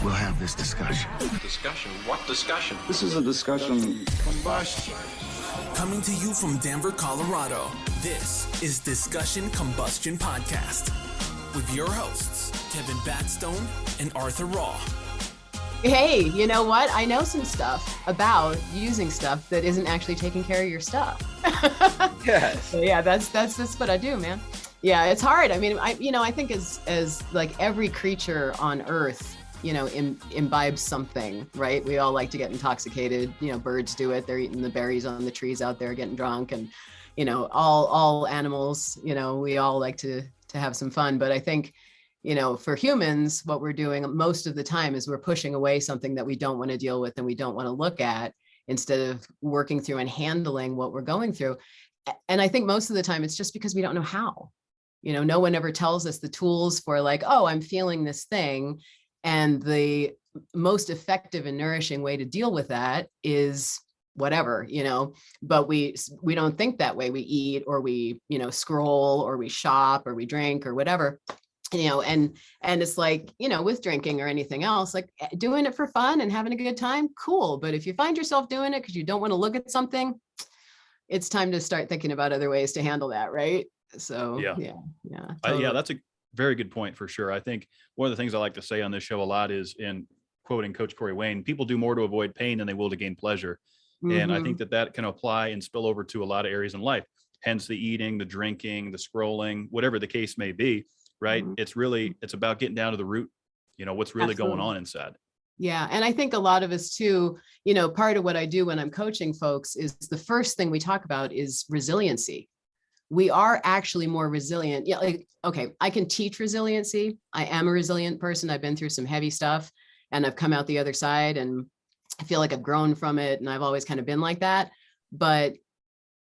we'll have this discussion. Discussion? What discussion? This is a discussion. Combustion. Coming to you from Denver, Colorado, this is Discussion Combustion Podcast with your hosts, Kevin Batstone and Arthur Raw. Hey, you know what? I know some stuff about using stuff that isn't actually taking care of your stuff. Yes. So yeah, that's what I do, man. Yeah, it's hard. I mean, I think as like every creature on Earth, imbibes something, right? We all like to get intoxicated. Birds do it. They're eating the berries on the trees out there, getting drunk, and all animals. We all like to have some fun. But I think, for humans, what we're doing most of the time is we're pushing away something that we don't want to deal with and we don't want to look at, instead of working through and handling what we're going through. And I think most of the time it's just because we don't know how. No one ever tells us the tools for like, oh, I'm feeling this thing. And the most effective and nourishing way to deal with that is whatever, but we don't think that way. We eat, or we, scroll, or we shop, or we drink, or whatever, and it's like, with drinking or anything else, like doing it for fun and having a good time. Cool. But if you find yourself doing it because you don't want to look at something, it's time to start thinking about other ways to handle that. Right. So yeah. Totally. Yeah, that's a very good point for sure. I think one of the things I like to say on this show a lot is, in quoting Coach Corey Wayne, people do more to avoid pain than they will to gain pleasure. Mm-hmm. And I think that can apply and spill over to a lot of areas in life. Hence the eating, the drinking, the scrolling, whatever the case may be, right? Mm-hmm. It's about getting down to the root, what's really Absolutely. Going on inside. Yeah. And I think a lot of us too, part of what I do when I'm coaching folks is the first thing we talk about is resiliency. We are actually more resilient. Yeah. Like, okay, I can teach resiliency. I am a resilient person. I've been through some heavy stuff and I've come out the other side, and I feel like I've grown from it. And I've always kind of been like that. But,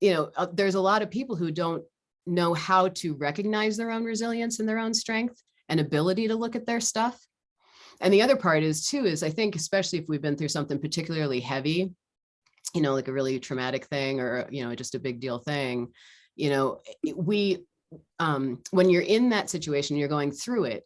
there's a lot of people who don't know how to recognize their own resilience and their own strength and ability to look at their stuff. And the other part is I think, especially if we've been through something particularly heavy, like a really traumatic thing, or, just a big deal thing, when you're in that situation, you're going through it,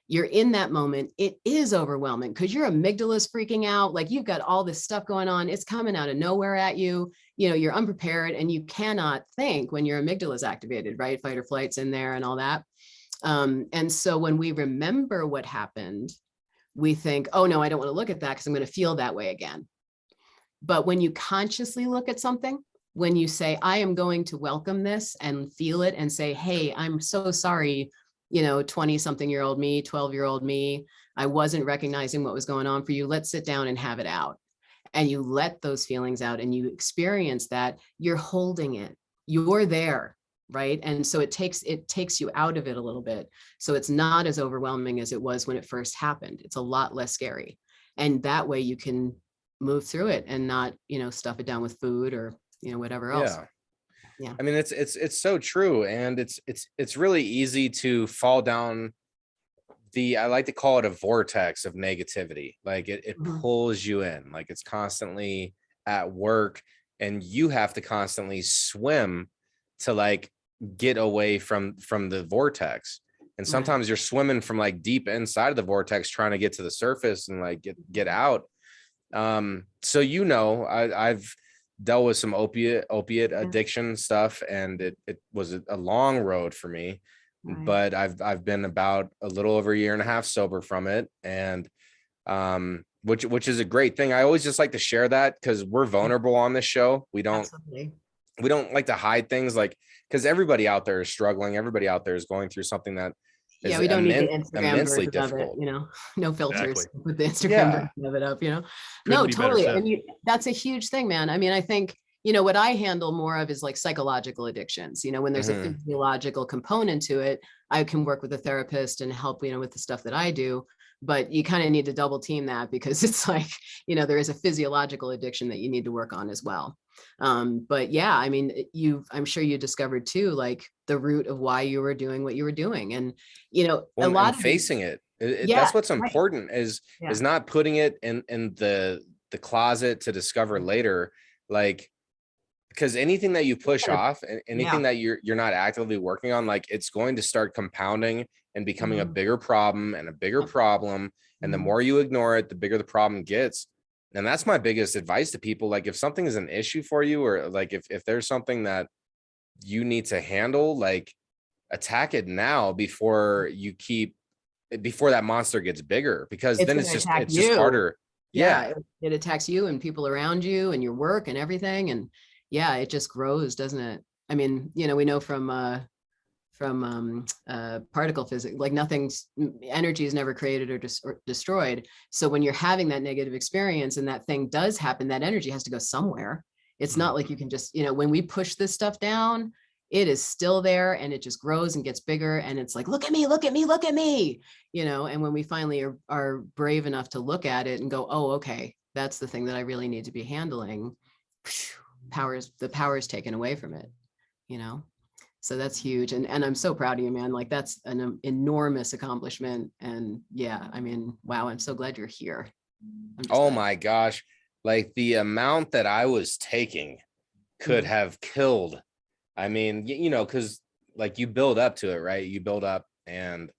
you're in that moment, it is overwhelming because your amygdala's freaking out. Like, you've got all this stuff going on. It's coming out of nowhere at you. You're unprepared and you cannot think when your amygdala is activated, right? Fight or flight's in there and all that. And so when we remember what happened, we think, oh no, I don't want to look at that because I'm going to feel that way again. But when you consciously look at something, when you say, I am going to welcome this and feel it and say, hey, I'm so sorry, 20-something-year-old me, 12-year-old me, I wasn't recognizing what was going on for you. Let's sit down and have it out. And you let those feelings out and you experience that, you're holding it, you're there, right? And so it takes you out of it a little bit. So it's not as overwhelming as it was when it first happened. It's a lot less scary. And that way you can move through it and not, stuff it down with food or whatever else. Yeah. I mean, it's so true. And it's really easy to fall down I like to call it a vortex of negativity. Like it pulls you in, like it's constantly at work and you have to constantly swim to like get away from the vortex. And sometimes you're swimming from like deep inside of the vortex, trying to get to the surface and like get out. So, I've dealt with some opiate addiction stuff, and it was a long road for me, but I've been about a little over a year and a half sober from it. And, which is a great thing. I always just like to share that because we're vulnerable on this show. We don't like to hide things, like, because everybody out there is struggling. Everybody out there is going through something that is we don't need the Instagram immensely version difficult. of it, no filters. Exactly. With the Instagram version of it up, No, totally. And that's a huge thing, man. I mean, I think, what I handle more of is like psychological addictions. When there's a physiological component to it, I can work with a therapist and help, with the stuff that I do. But you kind of need to double team that because it's like, there is a physiological addiction that you need to work on as well. But yeah, I mean, I'm sure you discovered too, like the root of why you were doing what you were doing. And, a lot of facing it. That's what's important is not putting it in the closet to discover later. Like, because anything that you push off and anything that you're not actively working on, like it's going to start compounding and becoming a bigger problem and a bigger problem. And the more you ignore it, the bigger the problem gets. And that's my biggest advice to people. Like, if something is an issue for you, or like if there's something that you need to handle, like, attack it now before that monster gets bigger, because then it's just harder. Yeah, it attacks you and people around you and your work and everything. And yeah, it just grows, doesn't it? I mean, you know, we know from particle physics, like energy is never created or destroyed. So when you're having that negative experience and that thing does happen, that energy has to go somewhere. It's not like you can just, you know, when we push this stuff down, it is still there and it just grows and gets bigger. And it's like, look at me, look at me, look at me, you know. And when we finally are brave enough to look at it and go, oh, okay, that's the thing that I really need to be handling, the power is taken away from it, you know. So that's huge. And I'm so proud of you, man. Like, that's an enormous accomplishment. And yeah, I mean, wow, I'm so glad you're here. Oh my gosh. Like, the amount that I was taking could have killed. I mean, you know, because like you build up to it, right? You build up, and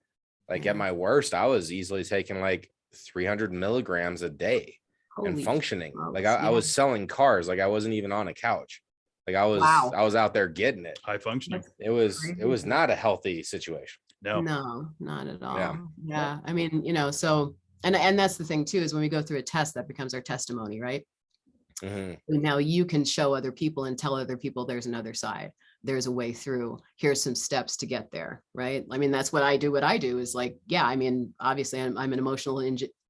like at my worst, I was easily taking like 300 milligrams a day and functioning. Like I was selling cars. Like, I wasn't even on a couch. Like, I was out there getting it. High functioning. It was not a healthy situation. No, not at all. Yeah. I mean, you know, so, and that's the thing too, is when we go through a test, that becomes our testimony, right? And now you can show other people and tell other people there's another side. There's a way through. Here's some steps to get there, right? I mean, that's what I do. What I do is like, yeah, I mean, obviously I'm an emotional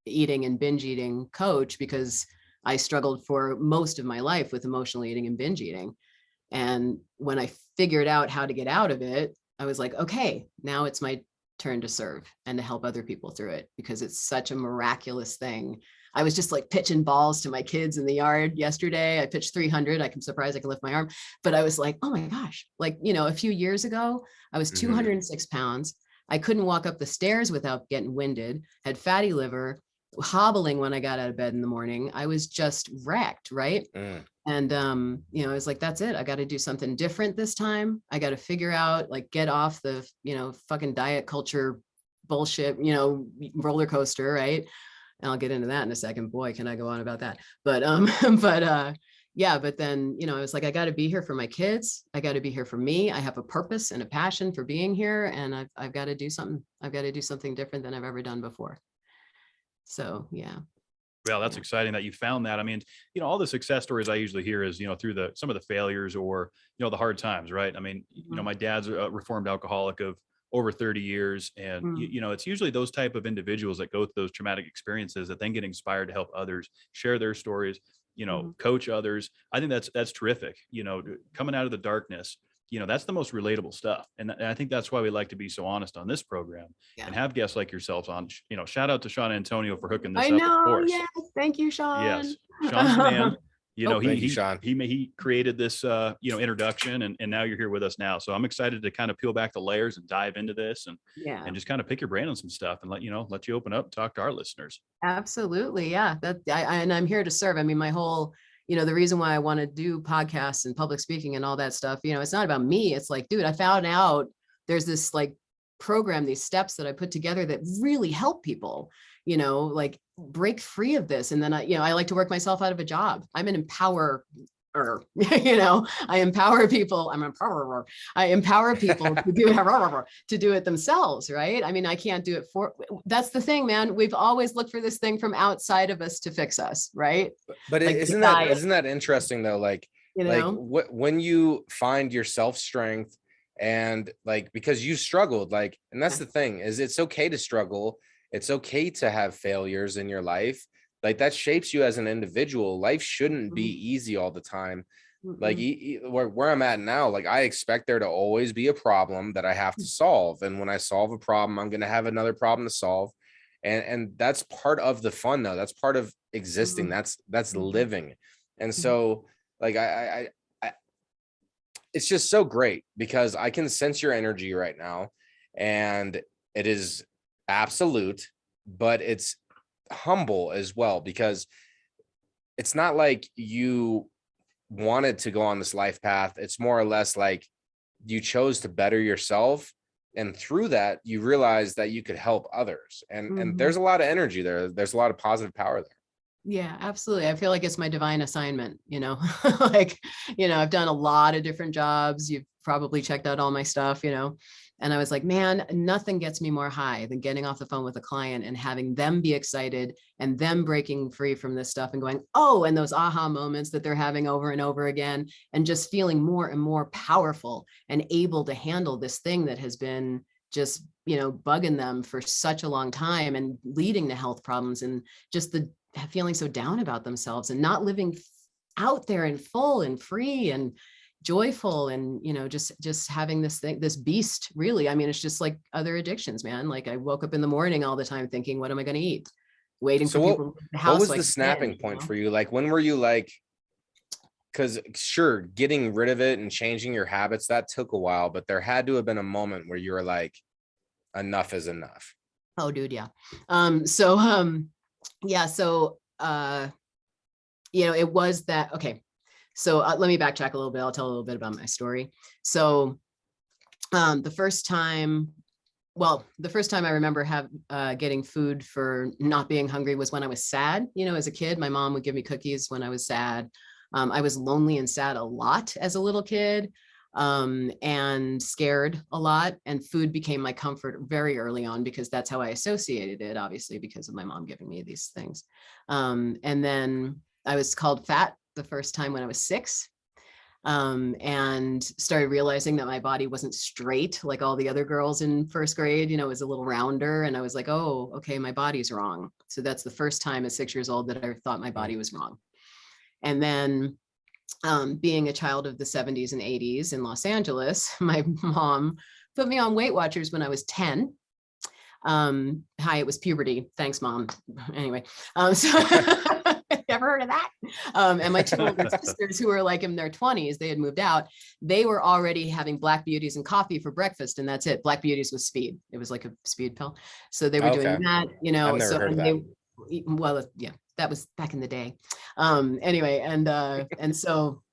eating and binge eating coach, because I struggled for most of my life with emotional eating and binge eating. And when I figured out how to get out of it, I was like, okay, now it's my turn to serve and to help other people through it, because it's such a miraculous thing. I was just like pitching balls to my kids in the yard yesterday. I pitched 300. I'm surprised I can lift my arm, but I was like, oh my gosh, like, you know, a few years ago, I was 206 pounds. I couldn't walk up the stairs without getting winded, had fatty liver, hobbling when I got out of bed in the morning. I was just wrecked, right? And, you know, I was like, that's it. I got to do something different this time. I got to figure out, like, get off the, you know, fucking diet culture bullshit, you know, roller coaster, right? And I'll get into that in a second. Boy, can I go on about that. But, yeah, but then, you know, I was like, I got to be here for my kids. I got to be here for me. I have a purpose and a passion for being here. And I've got to do something. I've got to do something different than I've ever done before. So, yeah. Well, that's exciting that you found that. I mean, you know, all the success stories I usually hear is, you know, through some of the failures or, you know, the hard times, right? I mean, you know, my dad's a reformed alcoholic of over 30 years. And, you know, it's usually those type of individuals that go through those traumatic experiences that then get inspired to help others share their stories, you know, coach others. I think that's terrific. You know, coming out of the darkness, you know, that's the most relatable stuff. And I think that's why we like to be so honest on this program and have guests like yourselves on. You know, shout out to Shawn Antonio for hooking this up, of course. Yes. Thank you, Shawn. Yes. Shawn's the man. You know, Shawn. he created this, you know, introduction, and now you're here with us now. So I'm excited to kind of peel back the layers and dive into this and just kind of pick your brain on some stuff and let you open up, talk to our listeners. Absolutely. Yeah. And I'm here to serve. I mean, my whole, you know, the reason why I want to do podcasts and public speaking and all that stuff, you know, it's not about me. It's like, dude, I found out there's this like program, these steps that I put together that really help people, you know, like break free of this. And then I like to work myself out of a job. I'm an empowerer, you know, I empower people. I'm an empowerer. I empower people to do it themselves. Right. I mean, I can't do it that's the thing, man. We've always looked for this thing from outside of us to fix us. Right. But like, isn't that interesting though? Like, you know, when you find your self-strength and like, because you struggled, like, and that's the thing is it's okay to struggle. It's okay to have failures in your life. Like, that shapes you as an individual. Life shouldn't be easy all the time. Like where I'm at now, like I expect there to always be a problem that I have to solve. And when I solve a problem, I'm going to have another problem to solve. And that's part of the fun though. That's part of existing. That's living. And so like, I it's just so great because I can sense your energy right now, and it is absolute, but it's humble as well, because it's not like you wanted to go on this life path. It's more or less like you chose to better yourself And through that, you realize that you could help others. And there's a lot of energy there. There's a lot of positive power there. Yeah, absolutely. I feel like it's my divine assignment, like, I've done a lot of different jobs. You've probably checked out all my stuff, and I was like, man, nothing gets me more high than getting off the phone with a client and having them be excited and them breaking free from this stuff and going, oh, and those aha moments that they're having over and over again, and just feeling more and more powerful and able to handle this thing that has been just, bugging them for such a long time and leading to health problems, and just the feeling so down about themselves and not living out there and full and free and joyful, and just having this thing, this beast, really. I mean, it's just like other addictions, man. Like, I woke up in the morning all the time thinking, what am I going to eat, waiting for people to the house. What was the snapping point for you? Like, when were you like, because sure, getting rid of it and changing your habits, that took a while, but there had to have been a moment where you were like, enough is enough. Oh, dude. Yeah. It was that. Okay. So let me backtrack a little bit. I'll tell a little bit about my story. So the first time I remember getting food for not being hungry was when I was sad. As a kid, my mom would give me cookies when I was sad. I was lonely and sad a lot as a little kid, and scared a lot. And food became my comfort very early on, because that's how I associated it, obviously, because of my mom giving me these things. And then I was called fat the first time when I was 6, and started realizing that my body wasn't straight like all the other girls in first grade. It was a little rounder, and I was like, oh, okay, my body's wrong. So that's the first time at 6 years old that I thought my body was wrong. And then being a child of the 70s and 80s in Los Angeles, my mom put me on Weight Watchers when I was 10. It was puberty. Thanks, Mom. Anyway, so ever heard of that? And my 2 older sisters, who were like in their 20s, they had moved out. They were already having Black Beauties and coffee for breakfast, and that's it. Black Beauties was speed. It was like a speed pill. So they were doing that, I've never heard of that. Well, yeah, that was back in the day. Anyway, and so,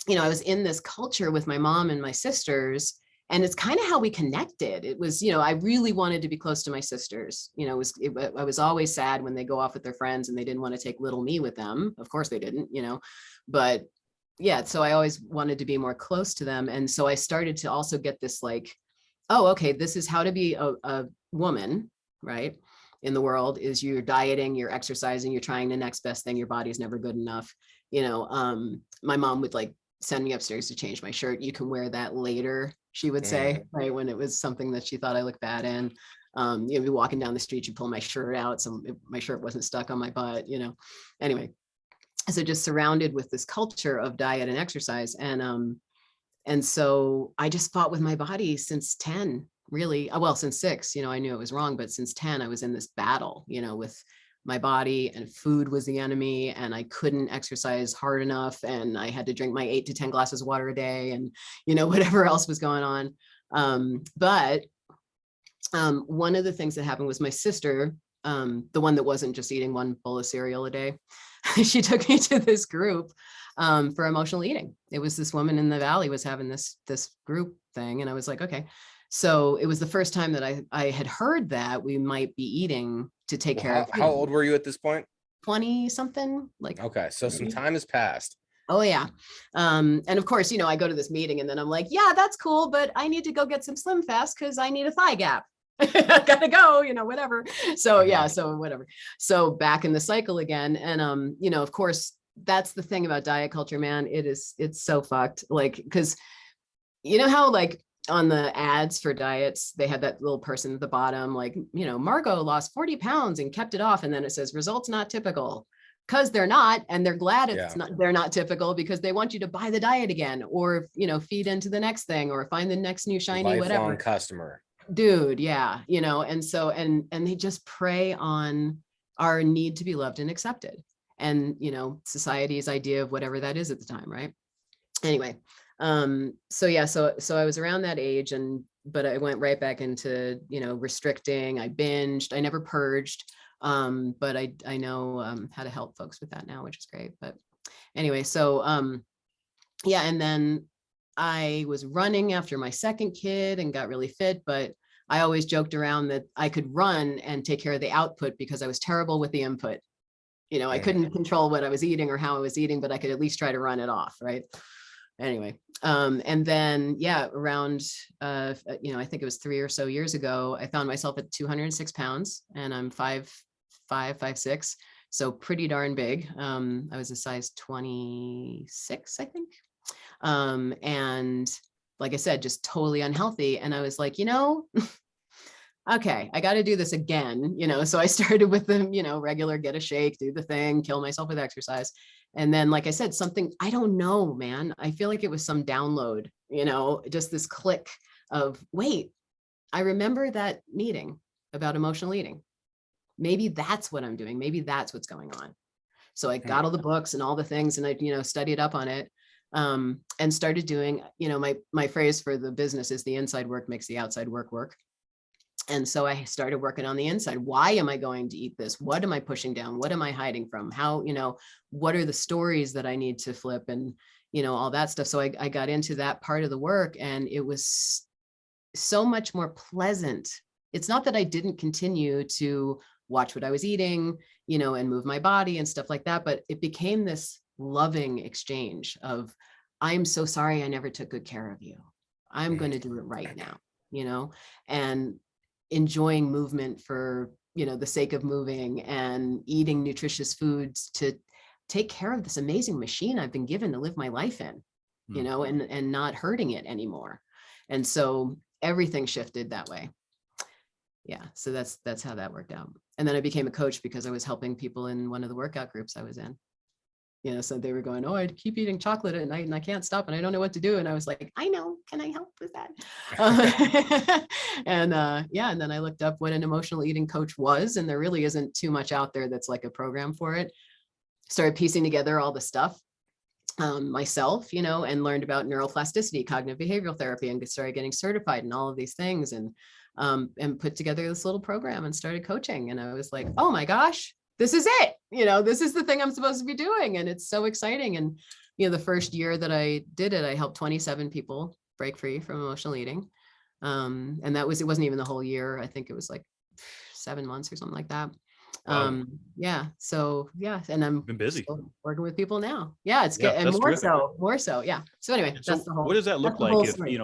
I was in this culture with my mom and my sisters, and it's kind of how we connected. It was, I really wanted to be close to my sisters. I was always sad when they go off with their friends and they didn't want to take little me with them. Of course they didn't, but yeah, so I always wanted to be more close to them. And so I started to also get this like, oh, okay, this is how to be a woman, right? In the world, is you're dieting, you're exercising, you're trying the next best thing. Your body's never good enough. My mom would like send me upstairs to change my shirt. You can wear that later, she would say, right? When it was something that she thought I looked bad in. Be walking down the street, you pull my shirt out, so my shirt wasn't stuck on my butt, Anyway, so just surrounded with this culture of diet and exercise. And so I just fought with my body since 10, really. Well, since 6, I knew it was wrong, but since 10, I was in this battle, with my body, and food was the enemy, and I couldn't exercise hard enough, and I had to drink my 8 to 10 glasses of water a day, and whatever else was going on. But one of the things that happened was my sister, the one that wasn't just eating one bowl of cereal a day, she took me to this group for emotional eating. It was this woman in the valley was having this group thing, and I was like, okay. So it was the first time that I had heard that we might be eating to take care of. How old were you at this point? 20 something, like. Okay, so some time has passed. Oh yeah. And of course, I go to this meeting and then I'm like, yeah, that's cool, but I need to go get some Slim Fast because I need a thigh gap. I gotta go, whatever. So yeah, so whatever. So back in the cycle again. And of course, that's the thing about diet culture, man. It's so fucked. Like, because how like on the ads for diets, they had that little person at the bottom, like, Margot lost 40 pounds and kept it off. And then it says results not typical, because they're not. And they're glad they're not typical, because they want you to buy the diet again, or, feed into the next thing, or find the next new shiny, lifelong whatever customer. Dude. Yeah. And so, and they just prey on our need to be loved and accepted, and, society's idea of whatever that is at the time. Right. Anyway. So yeah, so I was around that age, but I went right back into, restricting. I binged, I never purged. But I know, how to help folks with that now, which is great. But anyway, so, yeah. And then I was running after my second kid and got really fit, but I always joked around that I could run and take care of the output because I was terrible with the input. You know, I couldn't control what I was eating or how I was eating, but I could at least try to run it off, right? Anyway, and then, yeah, around, I think it was 3 or so years ago, I found myself at 206 pounds and I'm 5'5", 5'6", so pretty darn big. I was a size 26, I think. And like I said, just totally unhealthy. And I was like, okay, I got to do this again, so I started with the, regular get a shake, do the thing, kill myself with exercise. And then, like I said, something, I don't know, man, I feel like it was some download, just this click of, wait, I remember that meeting about emotional eating. Maybe that's what I'm doing. Maybe that's what's going on. So I got all the books and all the things and I, studied up on it. And started doing, my phrase for the business is the inside work makes the outside work. And so I started working on the inside. Why am I going to eat this? What am I pushing down? What am I hiding from? How, what are the stories that I need to flip and, all that stuff. So I got into that part of the work and it was so much more pleasant. It's not that I didn't continue to watch what I was eating, and move my body and stuff like that, but it became this loving exchange of, I'm so sorry I never took good care of you. I'm going to do it right now, and enjoying movement for, the sake of moving and eating nutritious foods to take care of this amazing machine I've been given to live my life in, and not hurting it anymore. And so everything shifted that way. Yeah. So that's how that worked out. And then I became a coach because I was helping people in one of the workout groups I was in. So they were going, oh, I keep eating chocolate at night and I can't stop and I don't know what to do. And I was like, I know, can I help with that? And then I looked up what an emotional eating coach was, and there really isn't too much out there that's like a program for it. Started piecing together all the stuff myself, and learned about neuroplasticity, cognitive behavioral therapy, and started getting certified in all of these things, and put together this little program and started coaching. And I was like, oh my gosh, this is it. This is the thing I'm supposed to be doing. And it's so exciting. And, the first year that I did it, I helped 27 people break free from emotional eating. And it wasn't even the whole year. I think it was like 7 months or something like that. Wow. Yeah. So yeah. And I'm been busy working with people now. Yeah. It's yeah, getting more so. Yeah. So anyway, so that's the whole, what does that look like if, story.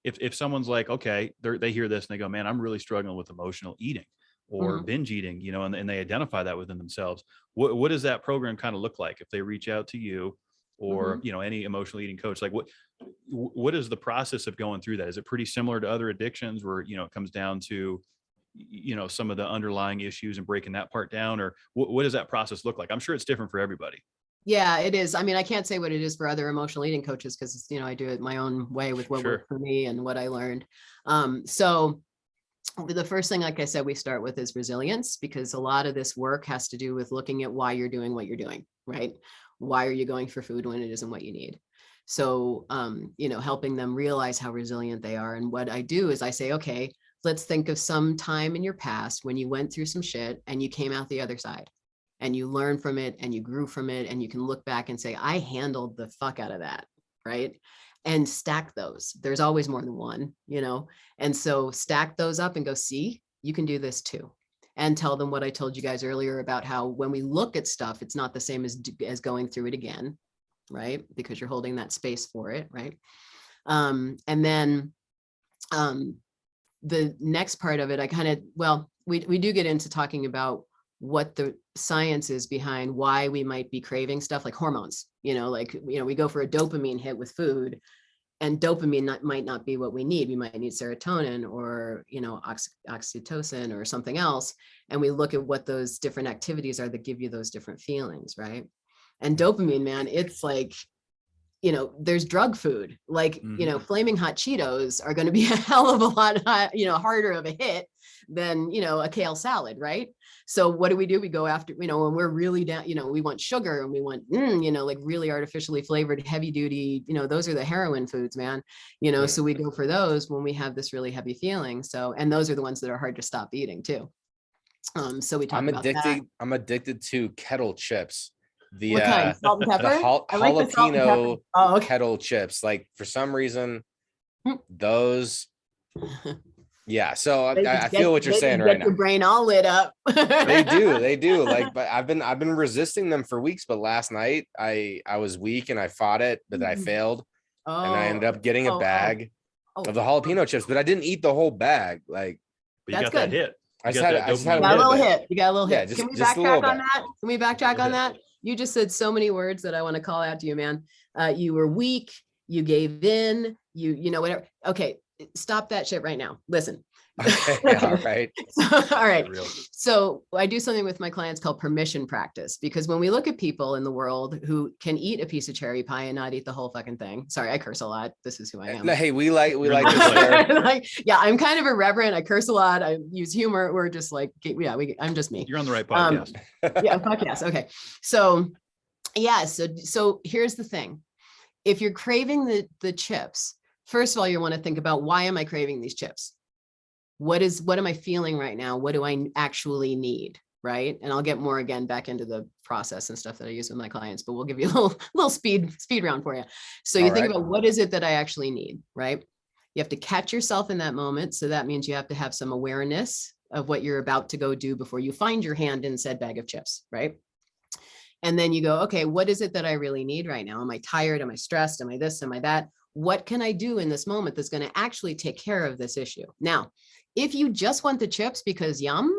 If someone's like, okay, they hear this and they go, man, I'm really struggling with emotional eating or binge eating, and they identify that within themselves. What does that program kind of look like if they reach out to you or, any emotional eating coach? Like what is the process of going through that? Is it pretty similar to other addictions where, it comes down to, some of the underlying issues and breaking that part down, or what does that process look like? I'm sure it's different for everybody. Yeah, it is. I mean, I can't say what it is for other emotional eating coaches because, I do it my own way with what worked for me and what I learned. So the first thing, like I said, we start with is resilience, because a lot of this work has to do with looking at why you're doing what you're doing, right? Why are you going for food when it isn't what you need? So, helping them realize how resilient they are. And what I do is I say, okay, let's think of some time in your past when you went through some shit and you came out the other side and you learned from it and you grew from it. And you can look back and say, I handled the fuck out of that, right? And stack those. There's always more than one, and so stack those up and go, see, you can do this too. And tell them what I told you guys earlier about how when we look at stuff, it's not the same as going through it again, right? Because you're holding that space for it, right? And then the next part of it, we do get into talking about what the science is behind why we might be craving stuff like hormones, we go for a dopamine hit with food, and dopamine might not be what we need. We might need serotonin or, oxytocin or something else. And we look at what those different activities are that give you those different feelings, right? And dopamine, man, it's like, there's drug food, like, flaming hot Cheetos are going to be a hell of a lot, harder of a hit than, a kale salad. Right. So what do? We go after, when we're really down, we want sugar and we want, like really artificially flavored, heavy duty, those are the heroin foods, man, so we go for those when we have this really heavy feeling. So, and those are the ones that are hard to stop eating too. So we talk about that. I'm addicted to kettle chips. the What kind? Salt and pepper? I like the salt and pepper. jalapeno Oh, okay. kettle chips. Like for some reason, those. Yeah, so I feel what you're saying right now. Your brain all lit up. They do. Like, but I've been resisting them for weeks. But last night I was weak and I fought it, but I failed, and I ended up getting a bag of the jalapeno chips. But I didn't eat the whole bag. Like, but you got that hit. I just had a little hit. You got a little hit. Yeah, Can we just backtrack on that? Can we backtrack on that? You just said so many words that I want to call out to you, man. You were weak. You gave in. You know, whatever. Okay, stop that shit right now. Listen. Okay, all right. All right. So I do something with my clients called permission practice, because when we look at people in the world who can eat a piece of cherry pie and not eat the whole fucking thing. Sorry, I curse a lot. This is who I am. No, hey, we like this. Like, yeah, I'm kind of irreverent. I curse a lot. I use humor. We're just like, yeah, I'm just me. You're on the right podcast. Yeah, podcast. Okay. So yeah, so here's the thing. If you're craving the chips, first of all, you want to think about, why am I craving these chips? What am I feeling right now? What do I actually need? Right. And I'll get more again back into the process and stuff that I use with my clients, but we'll give you a little speed round for you. So you think about, what is it that I actually need? Right. You have to catch yourself in that moment. So that means you have to have some awareness of what you're about to go do before you find your hand in said bag of chips. Right. And then you go, okay, what is it that I really need right now? Am I tired? Am I stressed? Am I this? Am I that? What can I do in this moment that's going to actually take care of this issue? Now, if you just want the chips because yum,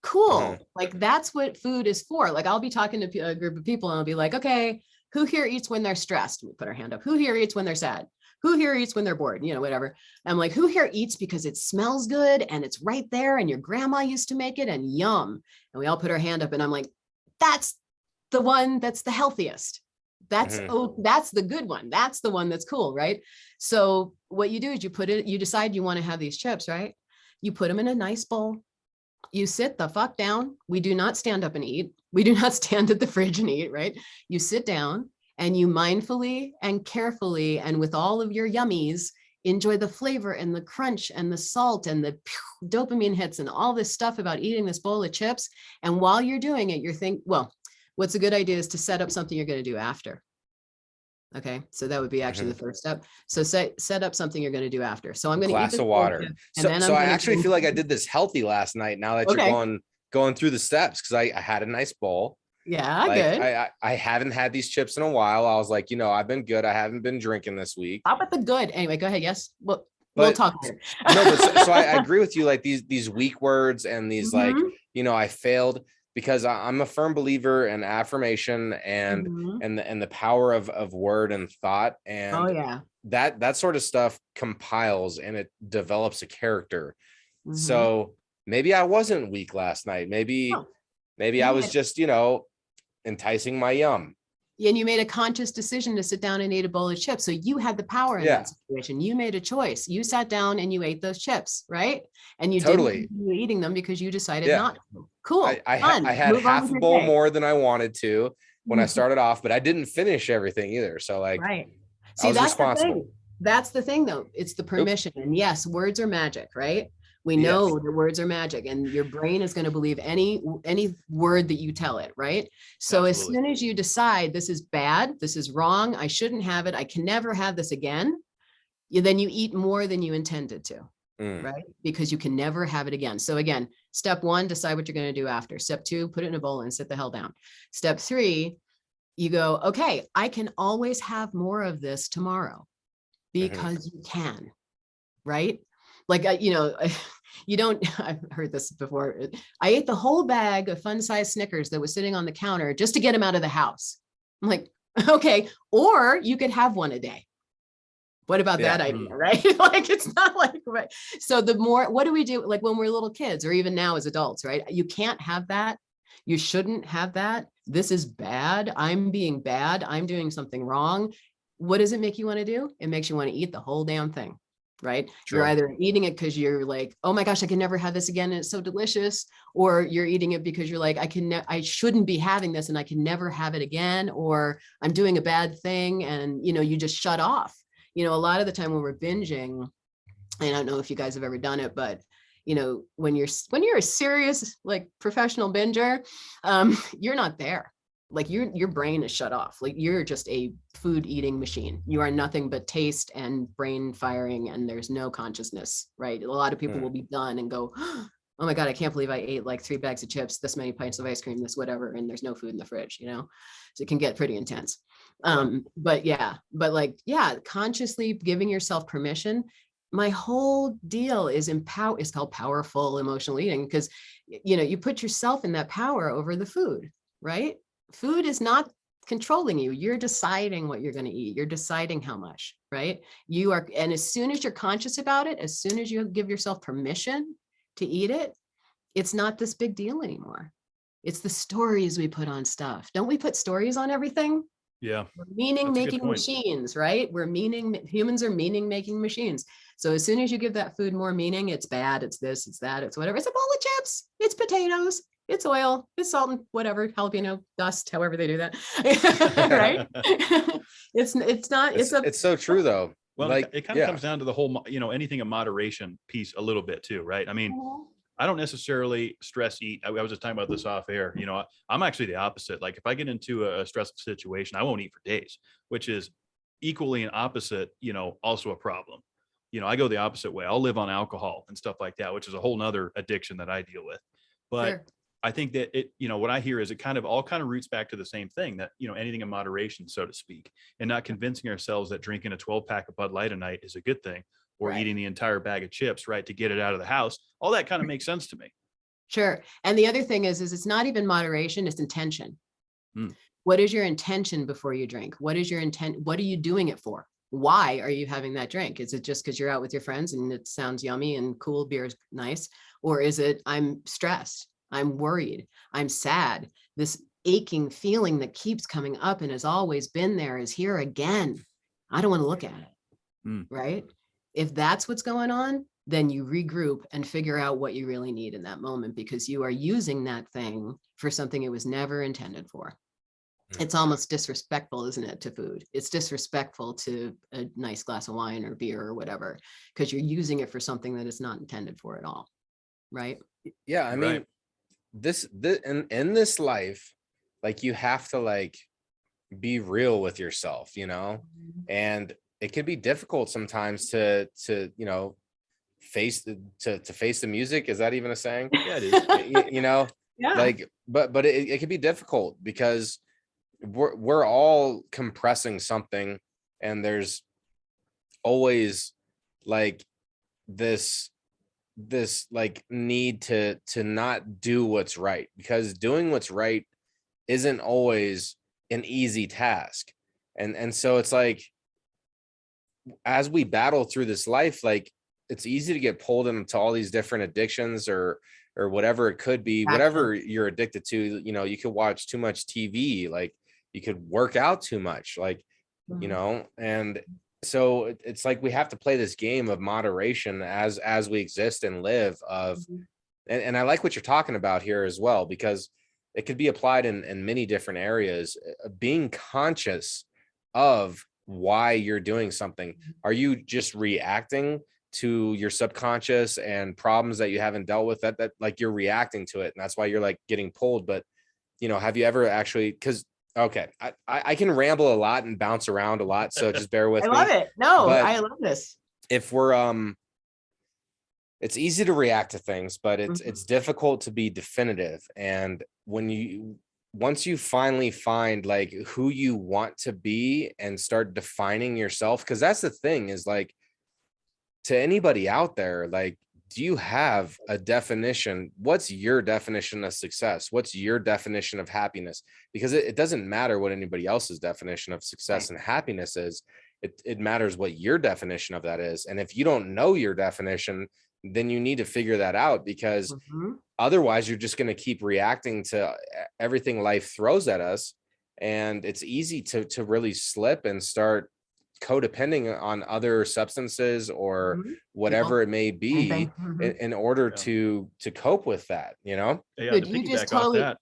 cool. Like, that's what food is for. Like, I'll be talking to a group of people and I'll be like, okay, who here eats when they're stressed? We put our hand up. Who here eats when they're sad? Who here eats when they're bored? You know, whatever. I'm like, who here eats because it smells good and it's right there and your grandma used to make it and yum. And we all put our hand up and I'm like, that's the one that's the healthiest. That's that's the good one. That's the one that's cool, right? So what you do is you decide you want to have these chips, right? You put them in a nice bowl. You sit the fuck down. We do not stand up and eat. We do not stand at the fridge and eat, right? You sit down and you mindfully and carefully and with all of your yummies, enjoy the flavor and the crunch and the salt and the dopamine hits and all this stuff about eating this bowl of chips. And while you're doing it, you're thinking, well, what's a good idea is to set up something you're going to do after. Okay. So that would be actually the first step. So set up something you're going to do after. So I'm going to eat glass of water. So I actually feel like I did this healthy last night. Now that you're going through the steps, because I had a nice bowl. Yeah, like, good. I haven't had these chips in a while. I was like, I've been good. I haven't been drinking this week. How about the good? Anyway, go ahead. Yes. We'll talk later. No, but so I agree with you. Like these weak words and these like, I failed. Because I'm a firm believer in affirmation and the power of word and thought, and that sort of stuff compiles and it develops a character. So maybe I wasn't weak last night. Maybe I was just enticing my yum. And you made a conscious decision to sit down and eat a bowl of chips. So you had the power in that situation. You made a choice. You sat down and you ate those chips, right? And you didn't continue eating them because you decided not to. Cool. I had half a bowl more than I wanted to when I started off, but I didn't finish everything either. So like, See, I was that's responsible. the thing. That's the thing though. It's the permission. And yes, words are magic, right? We know the words are magic and your brain is going to believe any word that you tell it, right? So as soon as you decide this is bad, this is wrong, I shouldn't have it, I can never have this again, then you eat more than you intended to, right? Because you can never have it again. So again, step 1, decide what you're going to do after. Step 2, put it in a bowl and sit the hell down. Step 3, you go, okay, I can always have more of this tomorrow because you can, right? Like, you don't, I've heard this before. I ate the whole bag of fun-sized Snickers that was sitting on the counter just to get them out of the house. I'm like, okay, or you could have one a day. What about that idea, right? Like, it's not like, right. So what do we do? Like when we're little kids or even now as adults, right? You can't have that. You shouldn't have that. This is bad. I'm being bad. I'm doing something wrong. What does it make you want to do? It makes you want to eat the whole damn thing. Right? You're either eating it because you're like, oh my gosh, I can never have this again. And it's so delicious. Or you're eating it because you're like, I shouldn't be having this and I can never have it again. Or I'm doing a bad thing. And, you just shut off. A lot of the time when we're binging, and I don't know if you guys have ever done it, but when you're a serious, like professional binger, you're not there. Like your brain is shut off. Like you're just a food eating machine. You are nothing but taste and brain firing, and there's no consciousness, right? A lot of people will be done and go, oh my God, I can't believe I ate like 3 bags of chips, this many pints of ice cream, this whatever, and there's no food in the fridge, you know? So it can get pretty intense. But consciously giving yourself permission. My whole deal is it's called powerful emotional eating, because, you know, you put yourself in that power over the food, right? Food is not controlling you. You're deciding what you're going to eat. You're deciding how much, right? You are. And as soon as you're conscious about it, as soon as you give yourself permission to eat it, it's not this big deal anymore. It's the stories we put on stuff. Don't we put stories on everything? Yeah. We're meaning-making machines, right? Humans are meaning-making machines. So as soon as you give that food more meaning, it's bad, it's this, it's that, it's whatever. It's a bowl of chips, it's potatoes, it's oil, it's salt and whatever, jalapeno dust, however they do that. Right? It's so true though. Well, like, it kind of comes down to the whole, you know, anything in moderation piece a little bit too, right? I mean, I don't necessarily stress eat. I was just talking about this off air. You know, I'm actually the opposite. Like if I get into a stressful situation, I won't eat for days, which is equally an opposite, you know, also a problem. You know, I go the opposite way. I'll live on alcohol and stuff like that, which is a whole nother addiction that I deal with. But sure. I think that it, you know, what I hear is it all roots back to the same thing, that, you know, anything in moderation, so to speak, and not convincing ourselves that drinking a 12-pack of Bud Light a night is a good thing, or eating the entire bag of chips, right, to get it out of the house. All that kind of makes sense to me. Sure. And the other thing is it's not even moderation, it's intention. What is your intention before you drink? What is your intent? What are you doing it for? Why are you having that drink? Is it just because you're out with your friends and it sounds yummy and cool, beer is nice? Or is it, I'm stressed, I'm worried, I'm sad, this aching feeling that keeps coming up and has always been there is here again. I don't want to look at it, right? If that's what's going on, then you regroup and figure out what you really need in that moment, because you are using that thing for something it was never intended for. It's almost disrespectful, isn't it, to food? It's disrespectful to a nice glass of wine or beer or whatever, because you're using it for something that it's not intended for at all, right? Yeah, I mean, this in this life, like, you have to like be real with yourself, you know, and it can be difficult sometimes to you know, face the music. Is that even a saying? Yeah, it is. You know, like, but it can be difficult because we're all compressing something, and there's always like this like need to not do what's right, because doing what's right isn't always an easy task. And so it's like, as we battle through this life, like, it's easy to get pulled into all these different addictions or whatever it could be, whatever you're addicted to. You know, you could watch too much TV, like you could work out too much, like, you know, and so it's like, we have to play this game of moderation as we exist and live and I like what you're talking about here as well, because it could be applied in many different areas. Being conscious of why you're doing something. Are you just reacting to your subconscious and problems that you haven't dealt with, that like you're reacting to it, and that's why you're like getting pulled? But, you know, have you ever actually, because I can ramble a lot and bounce around a lot, so just bear with me. I love it. No, but I love this. If we're it's easy to react to things, but it's difficult to be definitive. And once you finally find like who you want to be and start defining yourself, because that's the thing, is like, to anybody out there, like, do you have a definition? What's your definition of success? What's your definition of happiness? Because it doesn't matter what anybody else's definition of success and happiness is. It matters what your definition of that is. And if you don't know your definition, then you need to figure that out, because otherwise you're just going to keep reacting to everything life throws at us. And it's easy to really slip and start codepending on other substances or whatever it may be in order to cope with that, you know? Yeah, you just totally, go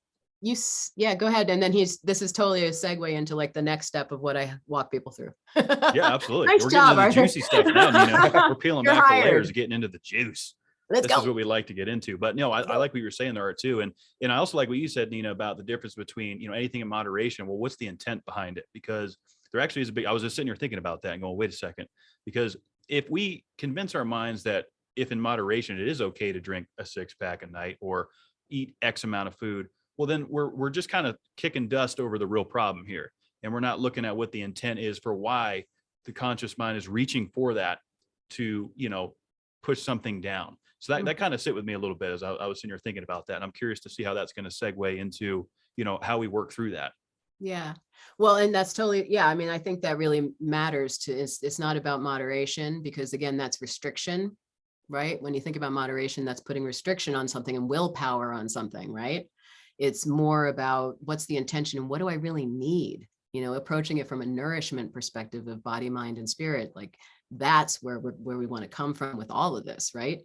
ahead. And then this is totally a segue into like the next step of what I walk people through. Yeah, absolutely. Nice We're job, getting into the Arthur. juicy stuff now, Nina. We're peeling back hired. the layers, getting into the juice. Let's this go. is what we like to get into. But no, I like what you were saying there too. And I also like what you said, Nina, about the difference between, anything in moderation. Well, what's the intent behind it? Because there actually is I was just sitting here thinking about that and going, wait a second, because if we convince our minds that if in moderation, it is okay to drink a 6-pack a night or eat X amount of food, well, then we're just kind of kicking dust over the real problem here. And we're not looking at what the intent is for why the conscious mind is reaching for that to, push something down. So that kind of sit with me a little bit as I was sitting here thinking about that. And I'm curious to see how that's going to segue into, how we work through that. Yeah. Well, and that's totally, yeah. I mean, I think that really matters it's not about moderation, because again, that's restriction, right? When you think about moderation, that's putting restriction on something and willpower on something, right? It's more about what's the intention and what do I really need? Approaching it from a nourishment perspective of body, mind, and spirit, like that's where we want to come from with all of this, right?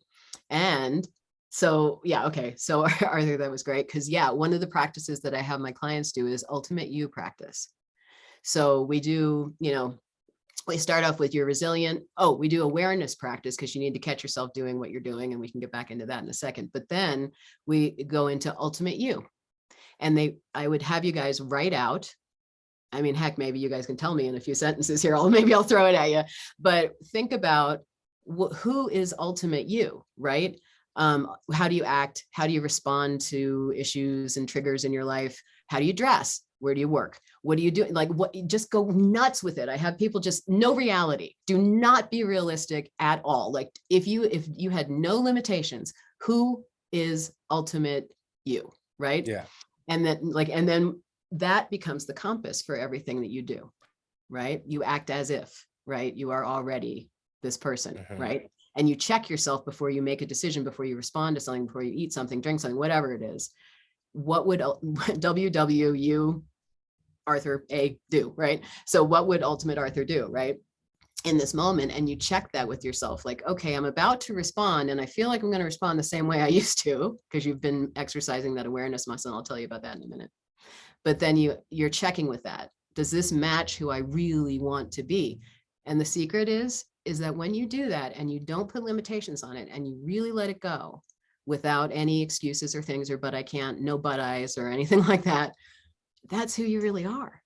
And so, yeah, okay. So Arthur, that was great. Because yeah, one of the practices that I have my clients do is ultimate you practice. So we do, we start off with your resilient. Oh, we do awareness practice because you need to catch yourself doing what you're doing. And we can get back into that in a second. But then we go into ultimate you. And I would have you guys write out. I mean, heck, maybe you guys can tell me in a few sentences here. Maybe I'll throw it at you. But think about who is ultimate you, right? How do you act? How do you respond to issues and triggers in your life? How do you dress? Where do you work? What do you do? Like, what? Just go nuts with it. I have people just no reality. Do not be realistic at all. Like if you had no limitations, who is ultimate you, right? Yeah. And then that becomes the compass for everything that you do, right? You act as if, right? You are already this person, right? And you check yourself before you make a decision, before you respond to something, before you eat something, drink something, whatever it is. What would WWU Arthur A do, right? So what would ultimate Arthur do, right? In this moment, and you check that with yourself, like, okay, I'm about to respond and I feel like I'm going to respond the same way I used to, because you've been exercising that awareness muscle. And I'll tell you about that in a minute. But then you're checking with that. Does this match who I really want to be? And the secret is that when you do that and you don't put limitations on it and you really let it go without any excuses or things or but I can't, no but I's or anything like that, that's who you really are.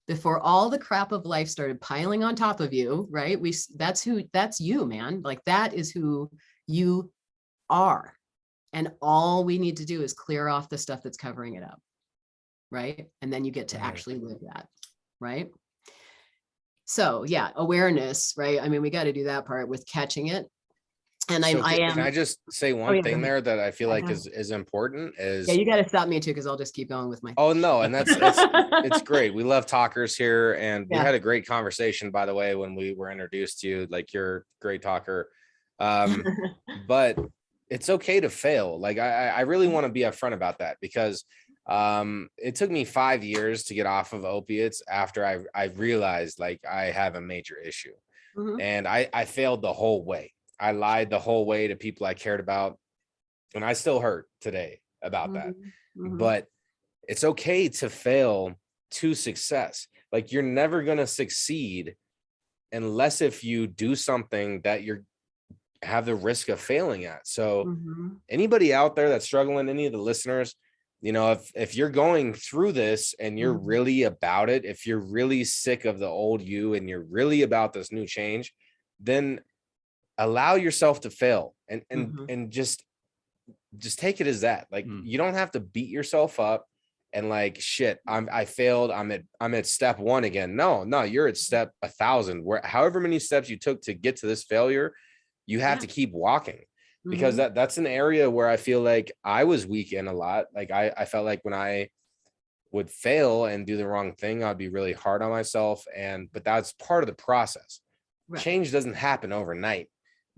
Before all the crap of life started piling on top of you, right? That's you, man. Like that is who you are. And all we need to do is clear off the stuff that's covering it up. Right? And then you get to actually live that, right? So yeah, awareness, right? I mean, we got to do that part with catching it. And Can I just say one thing there that I feel like is important is. Yeah, you got to stop me too, because I'll just keep going with my. Oh no, and that's it's great. We love talkers here, and we had a great conversation, by the way, when we were introduced to you. Like you're a great talker, but it's okay to fail. Like I really want to be upfront about that, because it took me 5 years to get off of opiates after I realized like I have a major issue. And I failed the whole way. I lied the whole way to people I cared about, and I still hurt today about that. But it's okay to fail to success. Like you're never going to succeed unless if you do something that you're have the risk of failing at. So anybody out there that's struggling, any of the listeners, if you're going through this and you're really about it, if you're really sick of the old you and you're really about this new change, then allow yourself to fail and just take it as that. Like you don't have to beat yourself up and like, shit, I failed. I'm at step 1 again. No, you're at step 1,000, where however many steps you took to get to this failure, you have to keep walking. Because that's an area where I feel like I was weak in a lot. Like I felt like when I would fail and do the wrong thing, I'd be really hard on myself. But that's part of the process. Right. Change doesn't happen overnight.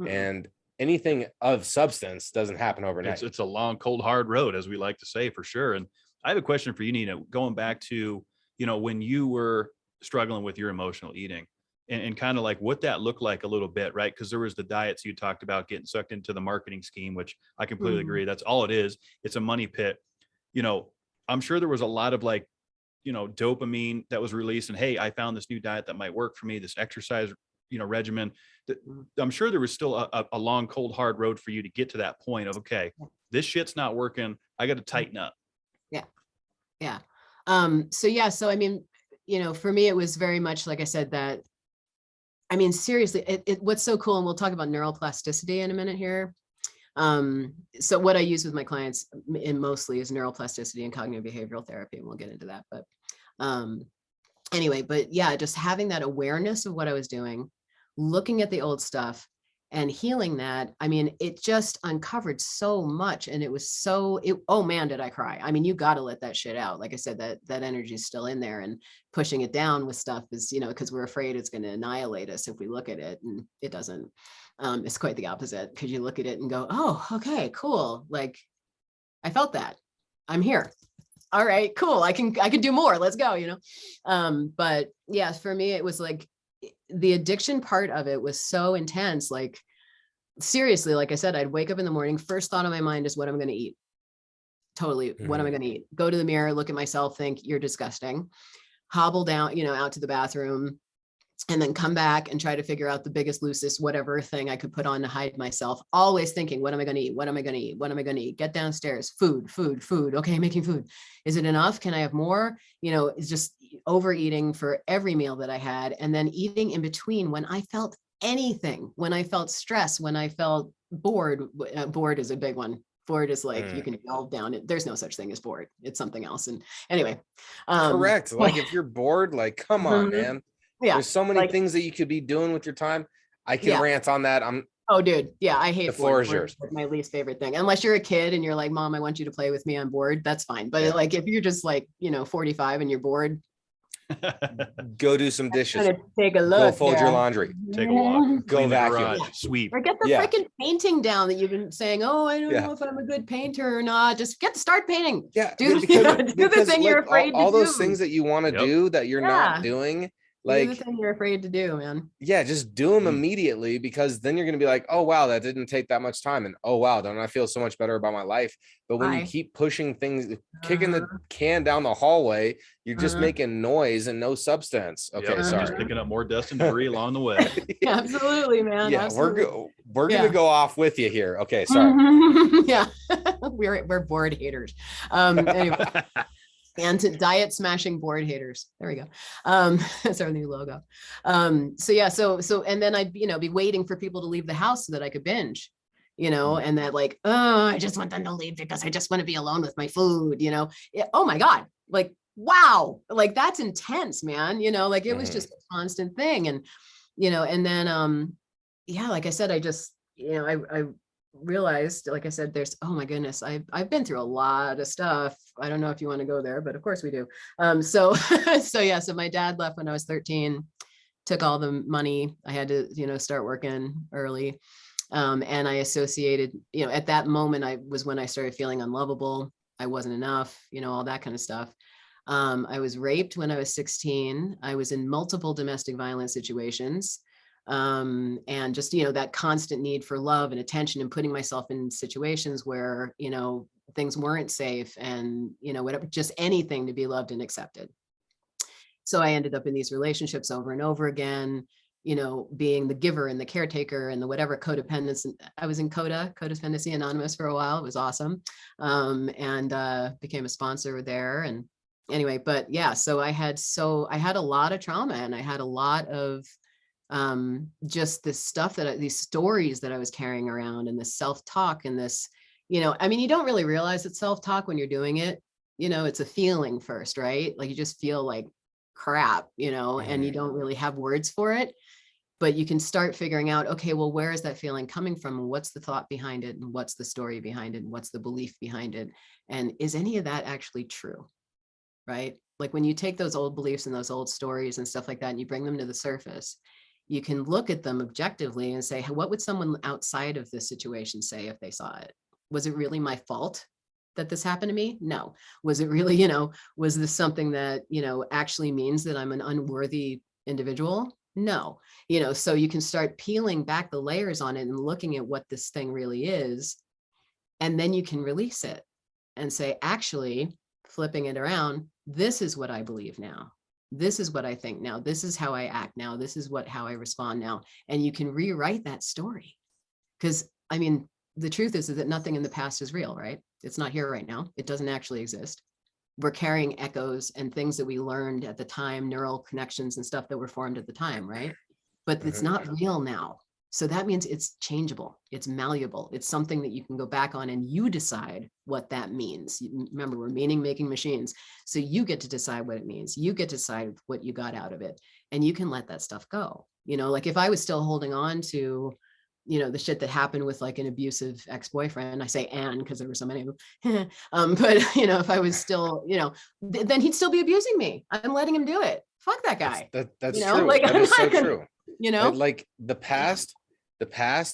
And anything of substance doesn't happen overnight. It's a long, cold, hard road, as we like to say, for sure. And I have a question for you, Nina, going back to, when you were struggling with your emotional eating. And kind of like what that looked like a little bit, right? Because there was the diets you talked about getting sucked into the marketing scheme, which I completely agree. That's all it is. It's a money pit. I'm sure there was a lot of like, dopamine that was released and, hey, I found this new diet that might work for me, this exercise regimen, I'm sure there was still a long, cold, hard road for you to get to that point of, okay, this shit's not working. I got to tighten up. Yeah. Yeah. So I mean, for me, it was very much, like I said, that, I mean, seriously, what's so cool, and we'll talk about neuroplasticity in a minute here. So what I use with my clients mostly is neuroplasticity and cognitive behavioral therapy, and we'll get into that. But anyway, but yeah, just having that awareness of what I was doing, looking at the old stuff and healing that. I mean, it just uncovered so much, and it was oh man, did I cry. I mean, you got to let that shit out. Like I said, that energy is still in there, and pushing it down with stuff is, because we're afraid it's going to annihilate us if we look at it, and it doesn't. It's quite the opposite, because you look at it and go, oh, okay, cool. Like, I felt that. I'm here. All right, cool. I can do more. Let's go, But yeah, for me, it was like the addiction part of it was so intense. Like, seriously, like I said, I'd wake up in the morning. First thought on my mind is what I'm going to eat. Totally. Mm-hmm. What am I going to eat? Go to the mirror, look at myself, think you're disgusting, hobble down, out to the bathroom, and then come back and try to figure out the biggest, loosest, whatever thing I could put on to hide myself. Always thinking, what am I going to eat? What am I going to eat? What am I going to eat? Get downstairs. Food. Okay, making food. Is it enough? Can I have more? It's just overeating for every meal that I had. And then eating in between when I felt anything, when I felt stress, when I felt bored. Bored is a big one. Bored is like, you can delve down it. There's no such thing as bored. It's something else. And anyway. Correct. Like if you're bored, like, come on, man. Yeah, there's so many things that you could be doing with your time. I can rant on that. Oh, dude. Yeah, I hate the floor is yours. My least favorite thing. Unless you're a kid and you're like, Mom, I want you to play with me. I'm bored. That's fine. But like, if you're just like, 45 and you're bored, go do some dishes. Take a look. Go fold your laundry. Take a walk. Go vacuum. Sweep. Or get the freaking painting down that you've been saying. Oh, I don't know if I'm a good painter or not. Just start painting. Yeah. Do the thing you're afraid to do. All those things that you want to do that you're not doing. Like, do the thing you're afraid to do, man. Yeah, just do them immediately, because then you're going to be like, oh, wow, that didn't take that much time. And oh, wow, don't I feel so much better about my life? But when you keep pushing things, kicking the can down the hallway, you're just making noise and no substance. Okay, sorry. Just picking up more dust and debris along the way. Absolutely, man. Yeah, absolutely. we're going to go off with you here. Okay, sorry. Yeah, we're bored haters. Anyway. And diet smashing board haters. There we go. That's our new logo. So and then I'd be waiting for people to leave the house so that I could binge, and that like, oh, I just want them to leave because I just want to be alone with my food, Oh my God. Like, wow. Like, that's intense, man. Like, it was just a constant thing. And, and then, like I said, I just, I realized, like I said, oh my goodness, I've been through a lot of stuff. I don't know if you want to go there, but of course we do. So my dad left when I was 13, took all the money. I had to, start working early. And I associated, at that moment, when I started feeling unlovable. I wasn't enough, all that kind of stuff. I was raped when I was 16. I was in multiple domestic violence situations. And just, that constant need for love and attention, and putting myself in situations where, things weren't safe, and, whatever, just anything to be loved and accepted. So I ended up in these relationships over and over again, being the giver and the caretaker and the whatever codependence. I was in Codependency Anonymous for a while. It was awesome. And became a sponsor there. And anyway, but yeah, so I had a lot of trauma, and I had a lot of just this stuff these stories that I was carrying around, and this self-talk, and this, I mean, you don't really realize it's self-talk when you're doing it, it's a feeling first, right? Like, you just feel like crap, and you don't really have words for it, but you can start figuring out, okay, well, where is that feeling coming from? And what's the thought behind it? And what's the story behind it? And what's the belief behind it? And is any of that actually true? Right? Like, when you take those old beliefs and those old stories and stuff like that, and you bring them to the surface, you can look at them objectively and say, what would someone outside of this situation say if they saw it? Was it really my fault that this happened to me? No. Was it really, was this something that, actually means that I'm an unworthy individual? No. So you can start peeling back the layers on it and looking at what this thing really is. And then you can release it and say, actually, flipping it around, this is what I believe now. This is what I think now. This is how I act now. This is how I respond now. And you can rewrite that story. Because I mean, the truth is that nothing in the past is real, right? It's not here right now. It doesn't actually exist. We're carrying echoes and things that we learned at the time, neural connections and stuff that were formed at the time, right? But it's not real now. So that means it's changeable, it's malleable, it's something that you can go back on and you decide what that means. Remember, we're meaning-making machines. So you get to decide what it means. You get to decide what you got out of it. And you can let that stuff go. You know, like if I was still holding on to, you know, the shit that happened with like an abusive ex-boyfriend, I say "and" because there were so many of them. But you know, if I was still, you know, then he'd still be abusing me. I'm letting him do it. Fuck that guy. That's you know? true. Like, That I'm is so not gonna, true. you know, Like the past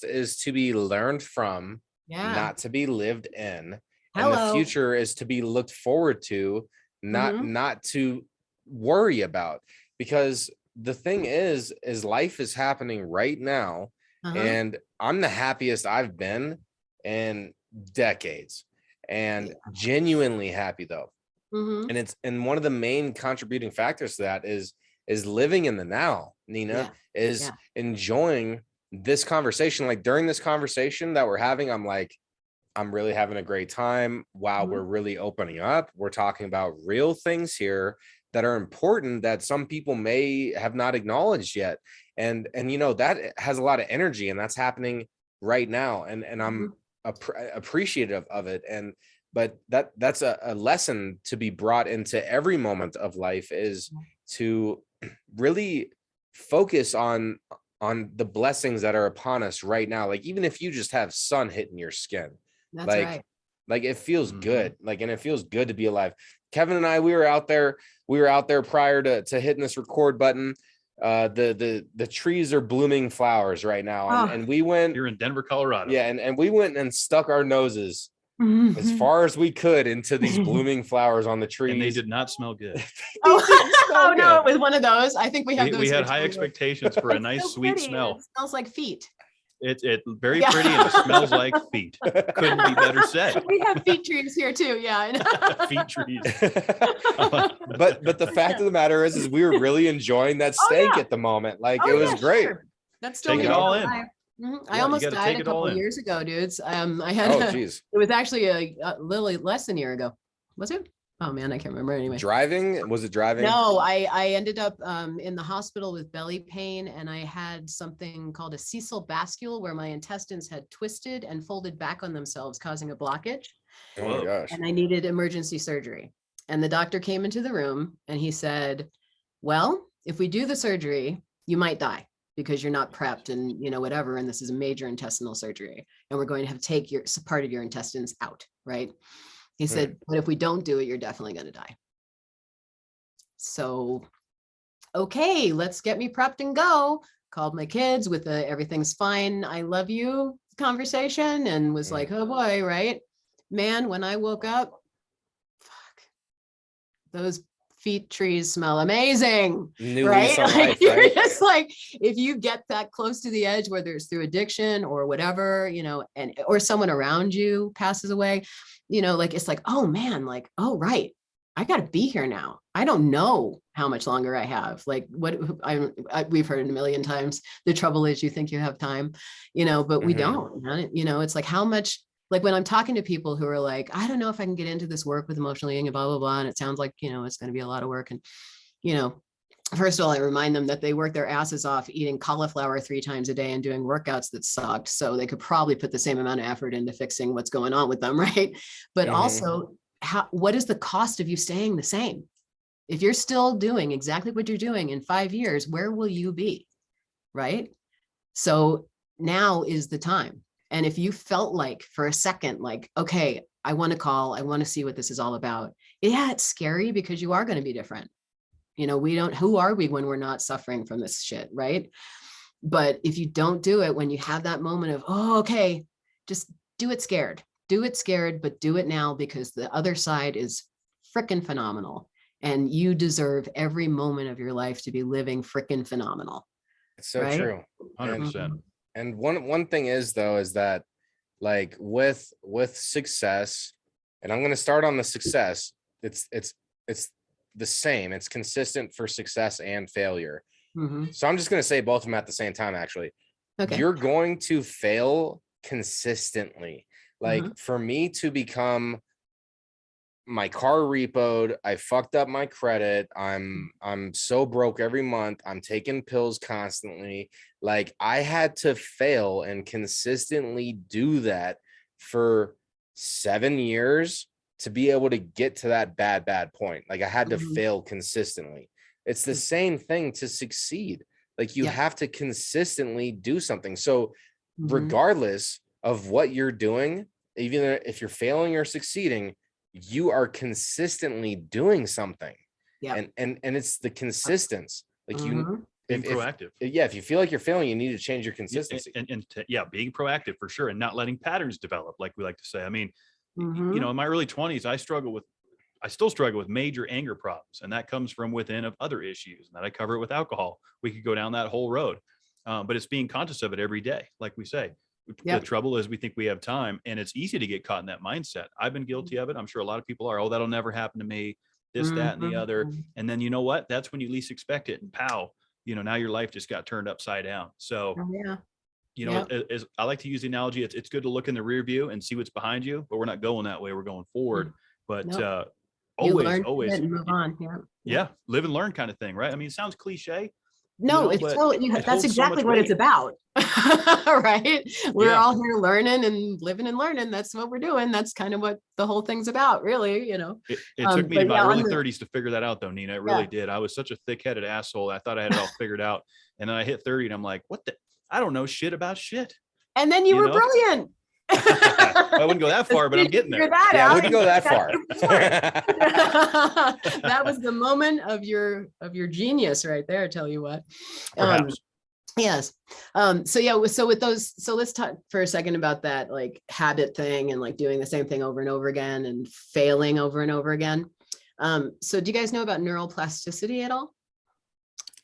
is to be learned from, not to be lived in. And the future is to be looked forward to, not to worry about. Because the thing is life is happening right now. And I'm the happiest I've been in decades, and genuinely happy though. And one of the main contributing factors to that is living in the now, Nina, is enjoying this conversation. Like during this conversation that we're having, I'm like, I'm really having a great time. Wow, we're really opening up. We're talking about real things here that are important that some people may have not acknowledged yet. And you know, that has a lot of energy, and that's happening right now. And I'm appreciative of it. But that's a lesson to be brought into every moment of life, is to really focus on the blessings that are upon us right now. Like even if you just have sun hitting your skin, that's like right. Like it feels good. Like, and it feels good to be alive. Kevin and I, we were out there prior to hitting this record button. The trees are blooming flowers right now. And we went, you're in Denver, Colorado. Yeah. And we went and stuck our noses as far as we could into these blooming flowers on the trees. And they did not smell good. Oh no, it was one of those. I think we have those. We had high expectations for a nice, sweet smell. It smells like feet. It's very pretty, and it smells like feet. Couldn't be better said. We have feet trees here too. Yeah. Feet trees. But the fact of the matter is we were really enjoying that steak at the moment. Like it was great. Sure. That's still take it all in. I almost died a couple of years ago, dudes. I had it was actually a little less than a year ago. Was it? Oh man, I can't remember anyway. Driving? Was it driving? No, I ended up in the hospital with belly pain, and I had something called a Cecil bascule, where my intestines had twisted and folded back on themselves, causing a blockage. Oh my gosh. And I needed emergency surgery. And the doctor came into the room and he said, well, if we do the surgery, you might die because you're not prepped and, you know, whatever. And this is a major intestinal surgery. And we're going to have to take part of your intestines out, right? He said, but if we don't do it, you're definitely going to die. So, okay, let's get me prepped and go. Called my kids with the everything's fine, I love you conversation, and was like, oh boy, right? Man, when I woke up, fuck, those feet trees smell amazing, right? Like, you're just like, if you get that close to the edge, whether it's through addiction or whatever, you know, and or someone around you passes away, you know, like, it's like, oh man, like, oh, right. I got to be here now. I don't know how much longer I have. Like what we've heard it a million times. The trouble is you think you have time, you know, but we don't, you know, it's like how much, like when I'm talking to people who are like, I don't know if I can get into this work with emotional eating and blah, blah, blah. And it sounds like, you know, it's going to be a lot of work. And, you know, first of all, I remind them that they work their asses off eating cauliflower 3 times a day and doing workouts that sucked. So they could probably put the same amount of effort into fixing what's going on with them. Right. But also, what is the cost of you staying the same? If you're still doing exactly what you're doing in 5 years, where will you be? Right. So now is the time. And if you felt like for a second, like, okay, I want to call, I want to see what this is all about. Yeah, it's scary because you are going to be different. You know, who are we when we're not suffering from this shit, right? But if you don't do it, when you have that moment of, oh, okay, just do it scared, but do it now, because the other side is freaking phenomenal. And you deserve every moment of your life to be living freaking phenomenal. It's so true. 100%. And one thing is though, is that like with success, and I'm going to start on the success, it's the same. It's consistent for success and failure. Mhm. So I'm just going to say both of them at the same time, actually. Okay. You're going to fail consistently. Like Mhm. for me to become my car repoed, I fucked up my credit. I'm so broke every month. I'm taking pills constantly. Like I had to fail and consistently do that for 7 years to be able to get to that bad point. Like I had to Mhm. fail consistently. It's the same thing to succeed. Like you Yeah. have to consistently do something. So Mhm. regardless of what you're doing, even if you're failing or succeeding, you are consistently doing something. Yeah. And it's the consistency. Like you, Mhm. Being if proactive. if you feel like you're failing, you need to change your Yeah, consistency. being proactive for sure, and not letting patterns develop, like we like to say. I mean, Mhm. in my early 20s, I still struggle with major anger problems, and that comes from within of other issues, and that I cover it with alcohol. We could go down that whole road, but it's being conscious of it every day, like we say. The Yep. trouble is we think we have time, and it's easy to get caught in that mindset. I've been guilty of it. I'm sure a lot of people are. Oh, that'll never happen to me. This, that, and the other. Mhm. And then you know what? That's when you least expect it, and pow, now your life just got turned upside down. So Oh, yeah. as I like to use the analogy, it's good to look in the rear view and see what's behind you, but we're not going that way. We're going forward. But Nope. You always, learn from it always, and move on. Yeah. yeah, live and learn kind of thing, right? I mean, it sounds cliche, No, it's but so it that's holds so much exactly what it's weight. about. Right? We're Yeah. all here learning and living and learning. That's what we're doing. That's kind of what the whole thing's about, really. It took me to But my yeah, early 30s to figure that out, though, Nina. It really yeah. did. I was such a thick-headed asshole. I thought I had it all figured out, and then I hit 30, and I'm like, what the? I don't know shit about shit. And then you were brilliant. I wouldn't go that far, but I'm getting there. That Yeah, I out, wouldn't go that far. that was the moment of your genius right there. Tell you what. Perhaps. Yes. So with those, so let's talk for a second about that like habit thing and like doing the same thing over and over again and failing over and over again. So do you guys know about neuroplasticity at all?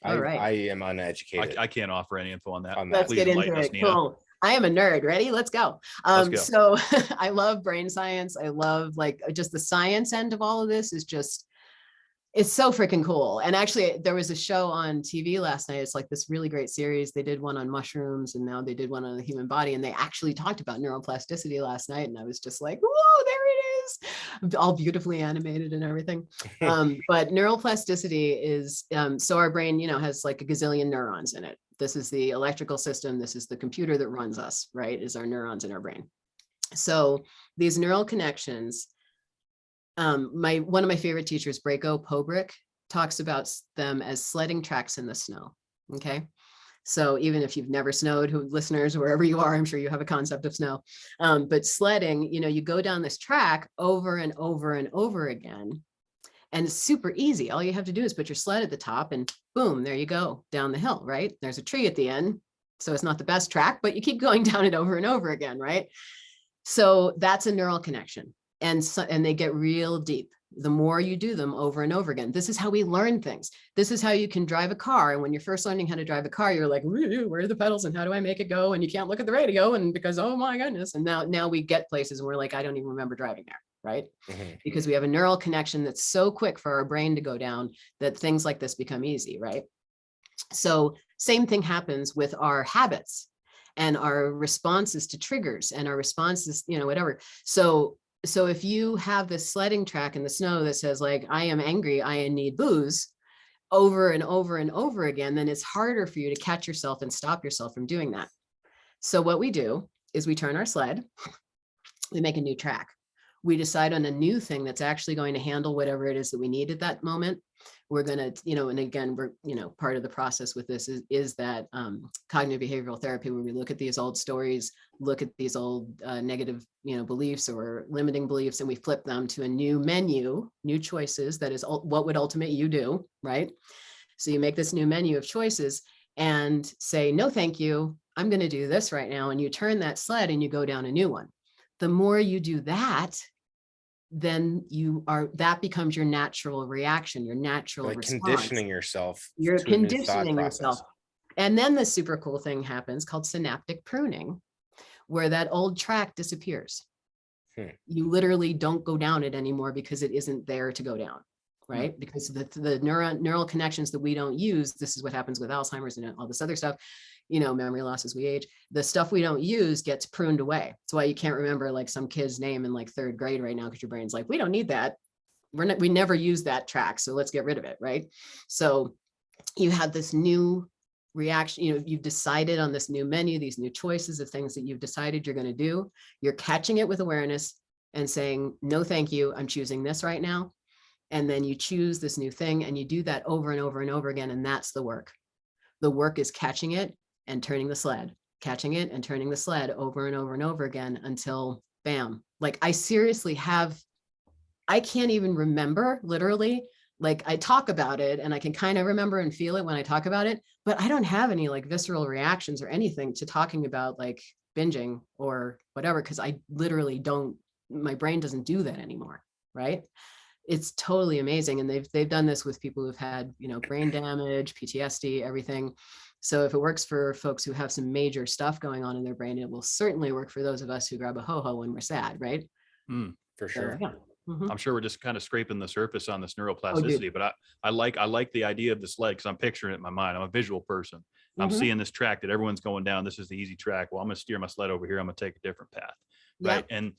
All right. I am uneducated. I can't offer any info on that. Let's Please get into enlighten us, it. Nina. Cool. I am a nerd. Ready? Let's go. Let's go. So I love brain science. I love like just the science end of all of this is just, it's so freaking cool. And actually there was a show on TV last night. It's like this really great series. They did one on mushrooms and now they did one on the human body. And they actually talked about neuroplasticity last night. And I was just like, whoa, there it is. All beautifully animated and everything. But neuroplasticity is, so our brain, has like a gazillion neurons in it. This is the electrical system. This is the computer that runs us, right? Is our neurons in our brain. So these neural connections, one of my favorite teachers, Braco Pobrick, talks about them as sledding tracks in the snow. Okay. So even if you've never snowed, listeners, wherever you are, I'm sure you have a concept of snow. But sledding, you go down this track over and over and over again. And it's super easy. All you have to do is put your sled at the top and boom, there you go down the hill, right? There's a tree at the end. So it's not the best track, but you keep going down it over and over again, right? So that's a neural connection. And they get real deep the more you do them over and over again. This is how we learn things. This is how you can drive a car. And when you're first learning how to drive a car, you're like, where are the pedals and how do I make it go? And you can't look at the radio and because, oh my goodness. And now we get places and we're like, I don't even remember driving there. Right? Mm-hmm. Because we have a neural connection that's so quick for our brain to go down that things like this become easy, right? So same thing happens with our habits and our responses to triggers and our responses, whatever. So if you have this sledding track in the snow that says like, I am angry, I need booze over and over and over again, then it's harder for you to catch yourself and stop yourself from doing that. So what we do is we turn our sled, we make a new track. We decide on a new thing that's actually going to handle whatever it is that we need at that moment. We're going to, and again, we're, part of the process with this is that cognitive behavioral therapy, where we look at these old stories, look at these old negative, beliefs or limiting beliefs, and we flip them to a new menu, new choices. That is what would ultimately you do, right? So you make this new menu of choices and say, no, thank you. I'm going to do this right now. And you turn that sled and you go down a new one. The more you do that, then that becomes your natural reaction, your natural response. Conditioning yourself. You're conditioning yourself. And then the super cool thing happens called synaptic pruning, where that old track disappears. You literally don't go down it anymore because it isn't there to go down. right? Because the neural connections that we don't use, this is what happens with Alzheimer's and all this other stuff, memory loss as we age. The stuff we don't use gets pruned away. That's why you can't remember like some kid's name in like third grade right now, because your brain's like, we don't need that. We never use that track, so let's get rid of it, right? So you have this new reaction, you've decided on this new menu, these new choices of things that you've decided you're going to do. You're catching it with awareness and saying, no, thank you, I'm choosing this right now. And then you choose this new thing, and you do that over and over and over again. And that's the work. The work is catching it and turning the sled, catching it and turning the sled over and over and over again until bam. Like I seriously I can't even remember, literally. Like I talk about it and I can kind of remember and feel it when I talk about it, but I don't have any like visceral reactions or anything to talking about like binging or whatever, because I literally my brain doesn't do that anymore, right? It's totally amazing. And they've done this with people who've had, brain damage, PTSD, everything. So if it works for folks who have some major stuff going on in their brain, it will certainly work for those of us who grab a ho-ho when we're sad, right? For sure. So, yeah. I'm sure we're just kind of scraping the surface on this neuroplasticity, but I like the idea of the sled because I'm picturing it in my mind. I'm a visual person. I'm seeing this track that everyone's going down. This is the easy track. Well, I'm going to steer my sled over here. I'm going to take a different path. Right. Yeah. And,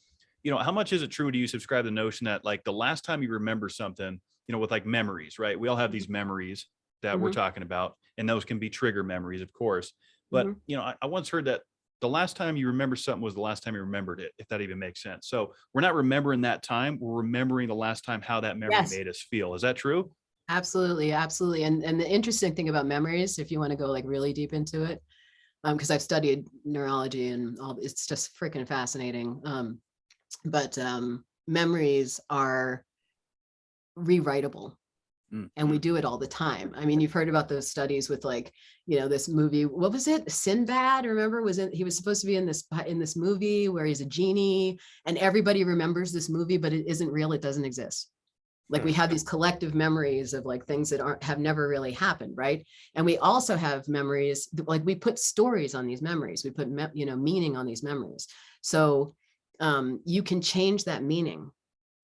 how much is it true? Do you subscribe to the notion that like the last time you remember something, with like memories, right? We all have these memories that we're talking about, and those can be trigger memories, of course. But, I once heard that the last time you remember something was the last time you remembered it, if that even makes sense. So we're not remembering that time. We're remembering the last time how that memory made us feel. Is that true? Absolutely. Absolutely. And the interesting thing about memories, if you want to go like really deep into it, because I've studied neurology and all, it's just freaking fascinating. But memories are rewritable. And we do it all the time. I mean, you've heard about those studies with like, this movie, what was it? Sinbad, remember, he was supposed to be in this movie where he's a genie and everybody remembers this movie, but it isn't real. It doesn't exist. Like we have these collective memories of like things that have never really happened. Right. And we also have memories, like we put stories on these memories. We put, meaning on these memories. So you can change that meaning.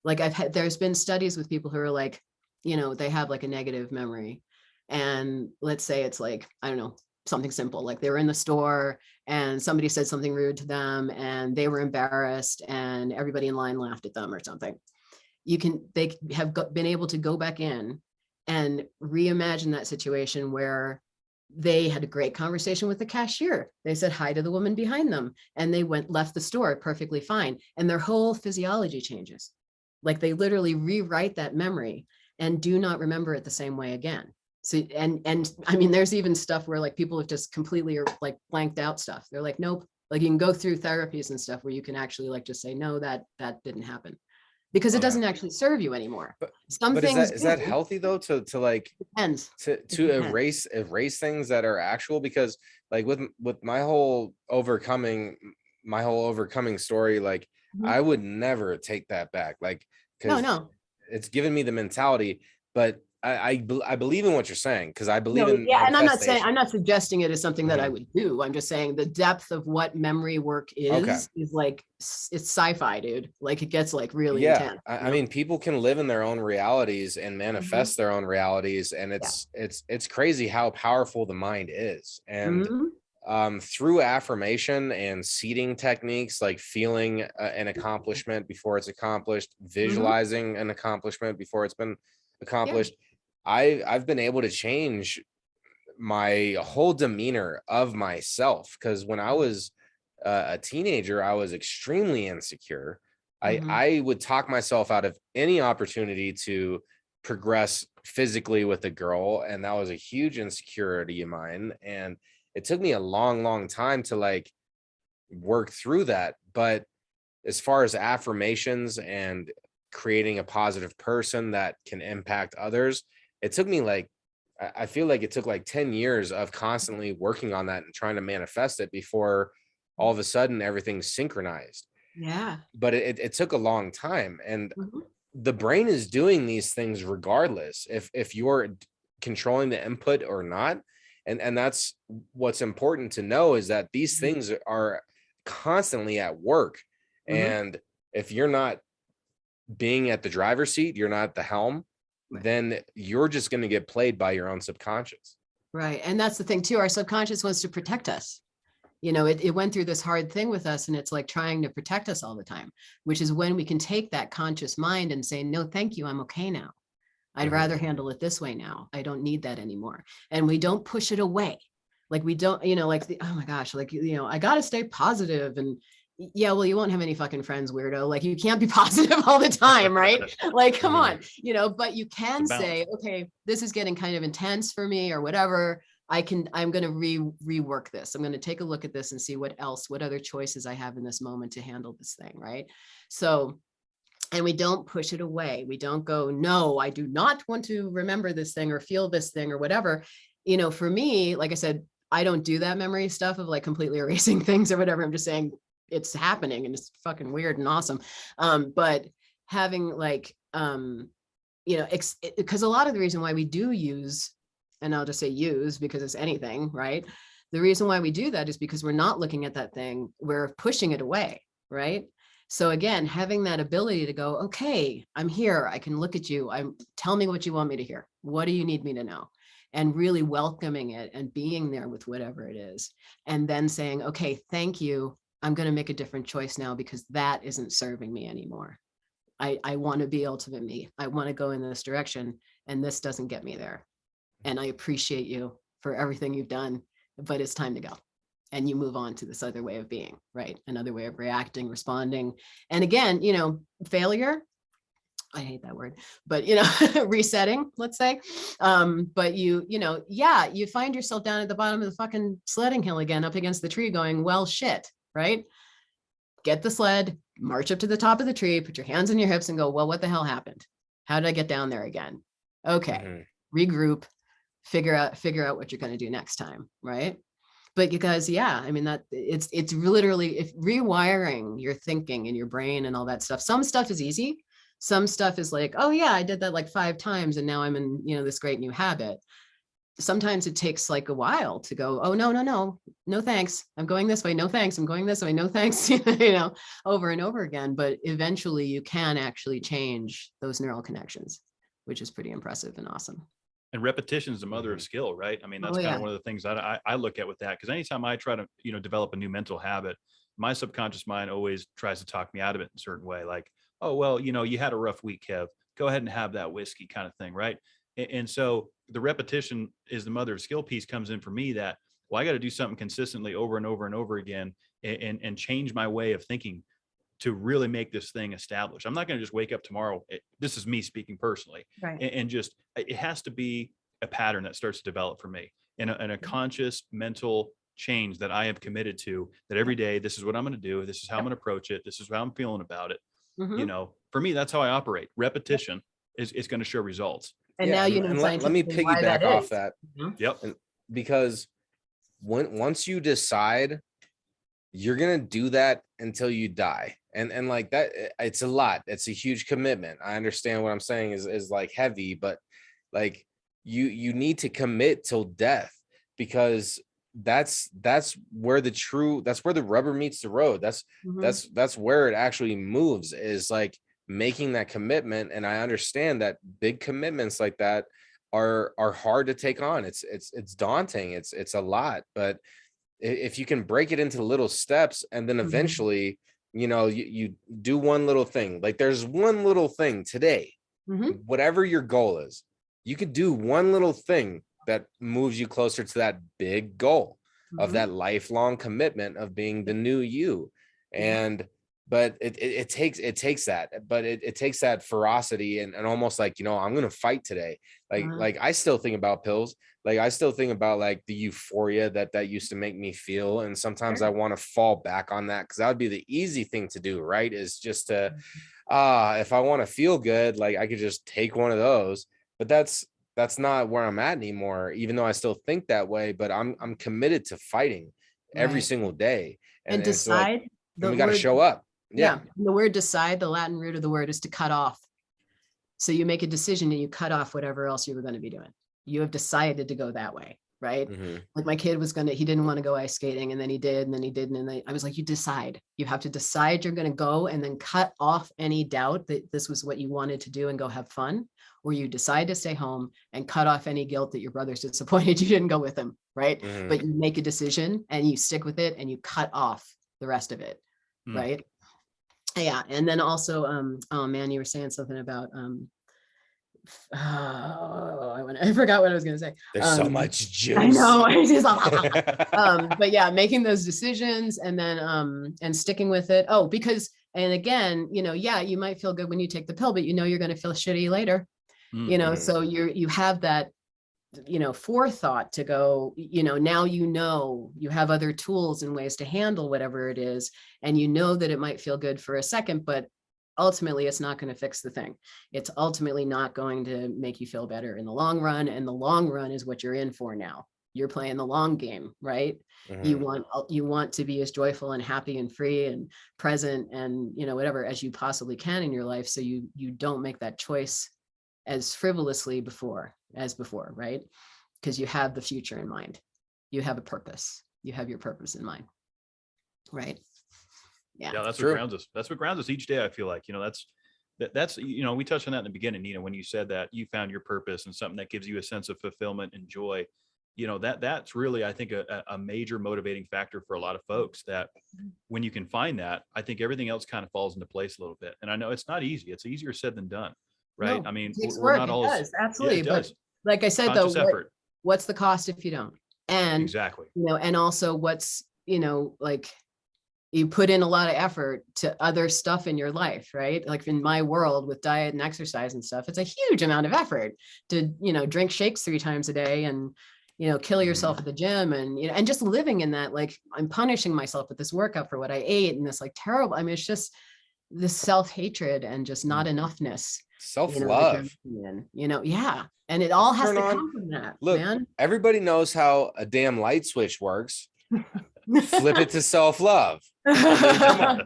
Like there's been studies with people who are like, they have like a negative memory, and let's say it's like, I don't know, something simple. Like they were in the store and somebody said something rude to them and they were embarrassed and everybody in line laughed at them or something. They have been able to go back in and reimagine that situation where they had a great conversation with the cashier. They said hi to the woman behind them and they left the store perfectly fine. And their whole physiology changes. Like they literally rewrite that memory and do not remember it the same way again. So, and I mean, there's even stuff where like people have just completely are like blanked out stuff. They're like, nope. Like you can go through therapies and stuff where you can actually like just say, no, that didn't happen, because it doesn't actually serve you anymore. But things is that healthy though, to like depends. to erase things that are actual? Because like with my whole overcoming story, like I would never take that back. Like, No. It's given me the mentality, but I believe in what you're saying, because I believe in and I'm not suggesting it as something that I would do. I'm just saying the depth of what memory work is like, it's sci-fi, dude. Like it gets like really intense. I mean, people can live in their own realities and manifest their own realities, and it's crazy how powerful the mind is. And through affirmation and seeding techniques, like feeling an accomplishment before it's accomplished, visualizing an accomplishment before it's been accomplished, I've been able to change my whole demeanor of myself. Because when I was a teenager, I was extremely insecure. I would talk myself out of any opportunity to progress physically with a girl, and that was a huge insecurity of mine. And it took me a long time to like work through that. But as far as affirmations and creating a positive person that can impact others, it took me like, I feel like it took like 10 years of constantly working on that and trying to manifest it before all of a sudden everything's synchronized. Yeah. But it took a long time. And the brain is doing these things regardless if you're controlling the input or not. And that's what's important to know, is that these things are constantly at work. And if you're not being at the driver's seat, you're not at the helm, then you're just going to get played by your own subconscious. Right. And that's the thing too. Our subconscious wants to protect us. You know, it went through this hard thing with us, and it's like trying to protect us all the time, which is when we can take that conscious mind and say, no, thank you. I'm okay now. I'd rather handle it this way now. I don't need that anymore. And we don't push it away. Like we don't, you know, like, oh my gosh, like, you know, I got to stay positive. And yeah, well, you won't have any fucking friends, weirdo. Like you can't be positive all the time, right? Like, come on, you know, but you can say, okay, this is getting kind of intense for me or whatever. I'm going to rework this. I'm going to take a look at this and see what other choices I have in this moment to handle this thing. Right. So, and we don't push it away. We don't go, no, I do not want to remember this thing or feel this thing or whatever. You know, for me, like I said, I don't do that memory stuff of like completely erasing things or whatever. I'm just saying it's happening and it's fucking weird and awesome. But having like, you know, because a lot of the reason why we do use, and I'll just say use because it's anything, right? The reason why we do that is because we're not looking at that thing, we're pushing it away, right? So again, having that ability to go, okay, I'm here. I can look at you. Tell me what you want me to hear. What do you need me to know? And really welcoming it and being there with whatever it is. And then saying, okay, thank you. I'm going to make a different choice now because that isn't serving me anymore. I want to be ultimate me. I want to go in this direction and this doesn't get me there. And I appreciate you for everything you've done, but it's time to go. And you move on to this other way of being, right? Another way of reacting, responding. And again, you know, failure, I hate that word, but, you know, resetting, let's say. But you know, yeah, you find yourself down at the bottom of the fucking sledding hill again, up against the tree going, well, shit, right? Get the sled, march up to the top of the tree, put your hands on your hips and go, well, what the hell happened? How did I get down there again? Okay, regroup, figure out what you're going to do next time, right? But because, yeah, I mean, that it's literally if rewiring your thinking and your brain and all that stuff. Some stuff is easy. Some stuff is like, oh yeah, I did that like 5 times and now I'm in, you know, this great new habit. Sometimes it takes like a while to go, oh, no, thanks. I'm going this way. No, thanks. I'm going this way. No, thanks. You know, over and over again. But eventually you can actually change those neural connections, which is pretty impressive and awesome. And repetition is the mother of skill, right? I mean, that's kind of one of the things that I look at with that, because anytime I try to, you know, develop a new mental habit, my subconscious mind always tries to talk me out of it in a certain way. Like, oh, well, you know, you had a rough week, Kev, go ahead and have that whiskey kind of thing. Right. And so the repetition is the mother of skill piece comes in for me that, well, I got to do something consistently over and over and over again and change my way of thinking to really make this thing established. I'm not going to just wake up tomorrow. This is me speaking personally, right? And just, it has to be a pattern that starts to develop for me and a conscious mental change that I have committed to, that every day, this is what I'm going to do. This is how I'm going to approach it. This is how I'm feeling about it. You know, for me, that's how I operate. Repetition is going to show results. And now, you know, let me piggyback off that. Yep. Because once you decide, you're going to do that until you die. And like that, it's a lot. It's a huge commitment. I understand what I'm saying is like heavy, but like you need to commit till death, because that's where the rubber meets the road. That's where it actually moves, is like making that commitment. And I understand that big commitments like that are hard to take on. It's daunting. It's a lot, but if you can break it into little steps, and then eventually, you know, you do one little thing, like there's one little thing today, whatever your goal is, you could do one little thing that moves you closer to that big goal of that lifelong commitment of being the new you. And but it takes that, but it takes that ferocity and almost like, you know, I'm gonna fight today. Like I still think about pills. Like I still think about like the euphoria that used to make me feel. And sometimes I want to fall back on that, because that would be the easy thing to do, right? Is just to if I want to feel good, like I could just take one of those. But that's not where I'm at anymore, even though I still think that way. But I'm committed to fighting every single day. And decide. So like, we got to show up. Yeah. The word decide, the Latin root of the word is to cut off. So you make a decision and you cut off whatever else you were going to be doing. You have decided to go that way. right? Like my kid he didn't want to go ice skating, and then he did, and then he didn't. And I was like, you have to decide you're going to go, and then cut off any doubt that this was what you wanted to do and go have fun, or you decide to stay home and cut off any guilt that your brother's disappointed you didn't go with him, right? But you make a decision and you stick with it and you cut off the rest of it, right? Yeah. And then also, oh man, you were saying something about, I forgot what I was going to say. There's so much juice. I know. But yeah, making those decisions and then, and sticking with it. Oh, because, and again, yeah, you might feel good when you take the pill, but you're going to feel shitty later, so you have that, forethought to go, now, you have other tools and ways to handle whatever it is. And that it might feel good for a second, but ultimately it's not going to fix the thing. It's ultimately not going to make you feel better in the long run. And the long run is what you're in for now. You're playing the long game, right? You want to be as joyful and happy and free and present and, whatever as you possibly can in your life. So you don't make that choice as frivolously as before, right? Because you have the future in mind. You have a purpose. You have your purpose in mind, right? Yeah, that's what grounds us. That's what grounds us each day. I feel like, that's, we touched on that in the beginning, when you said that you found your purpose and something that gives you a sense of fulfillment and joy, that's really, I think, a major motivating factor for a lot of folks, that when you can find that, I think everything else kind of falls into place a little bit. And I know it's not easy. It's easier said than done. Right. No, I mean, we're not always. Does, absolutely. Yeah, but like I said, what's the cost if you don't? And exactly, and also what's, like you put in a lot of effort to other stuff in your life, right? Like in my world with diet and exercise and stuff, it's a huge amount of effort to, drink shakes 3 times a day and, kill yourself at the gym and, and just living in that, like I'm punishing myself with this workout for what I ate and this like terrible. I mean, it's just this self-hatred and just not enoughness. Self-love, yeah. And it all has to come from that. Look, man, everybody knows how a damn light switch works. Flip it to self-love. And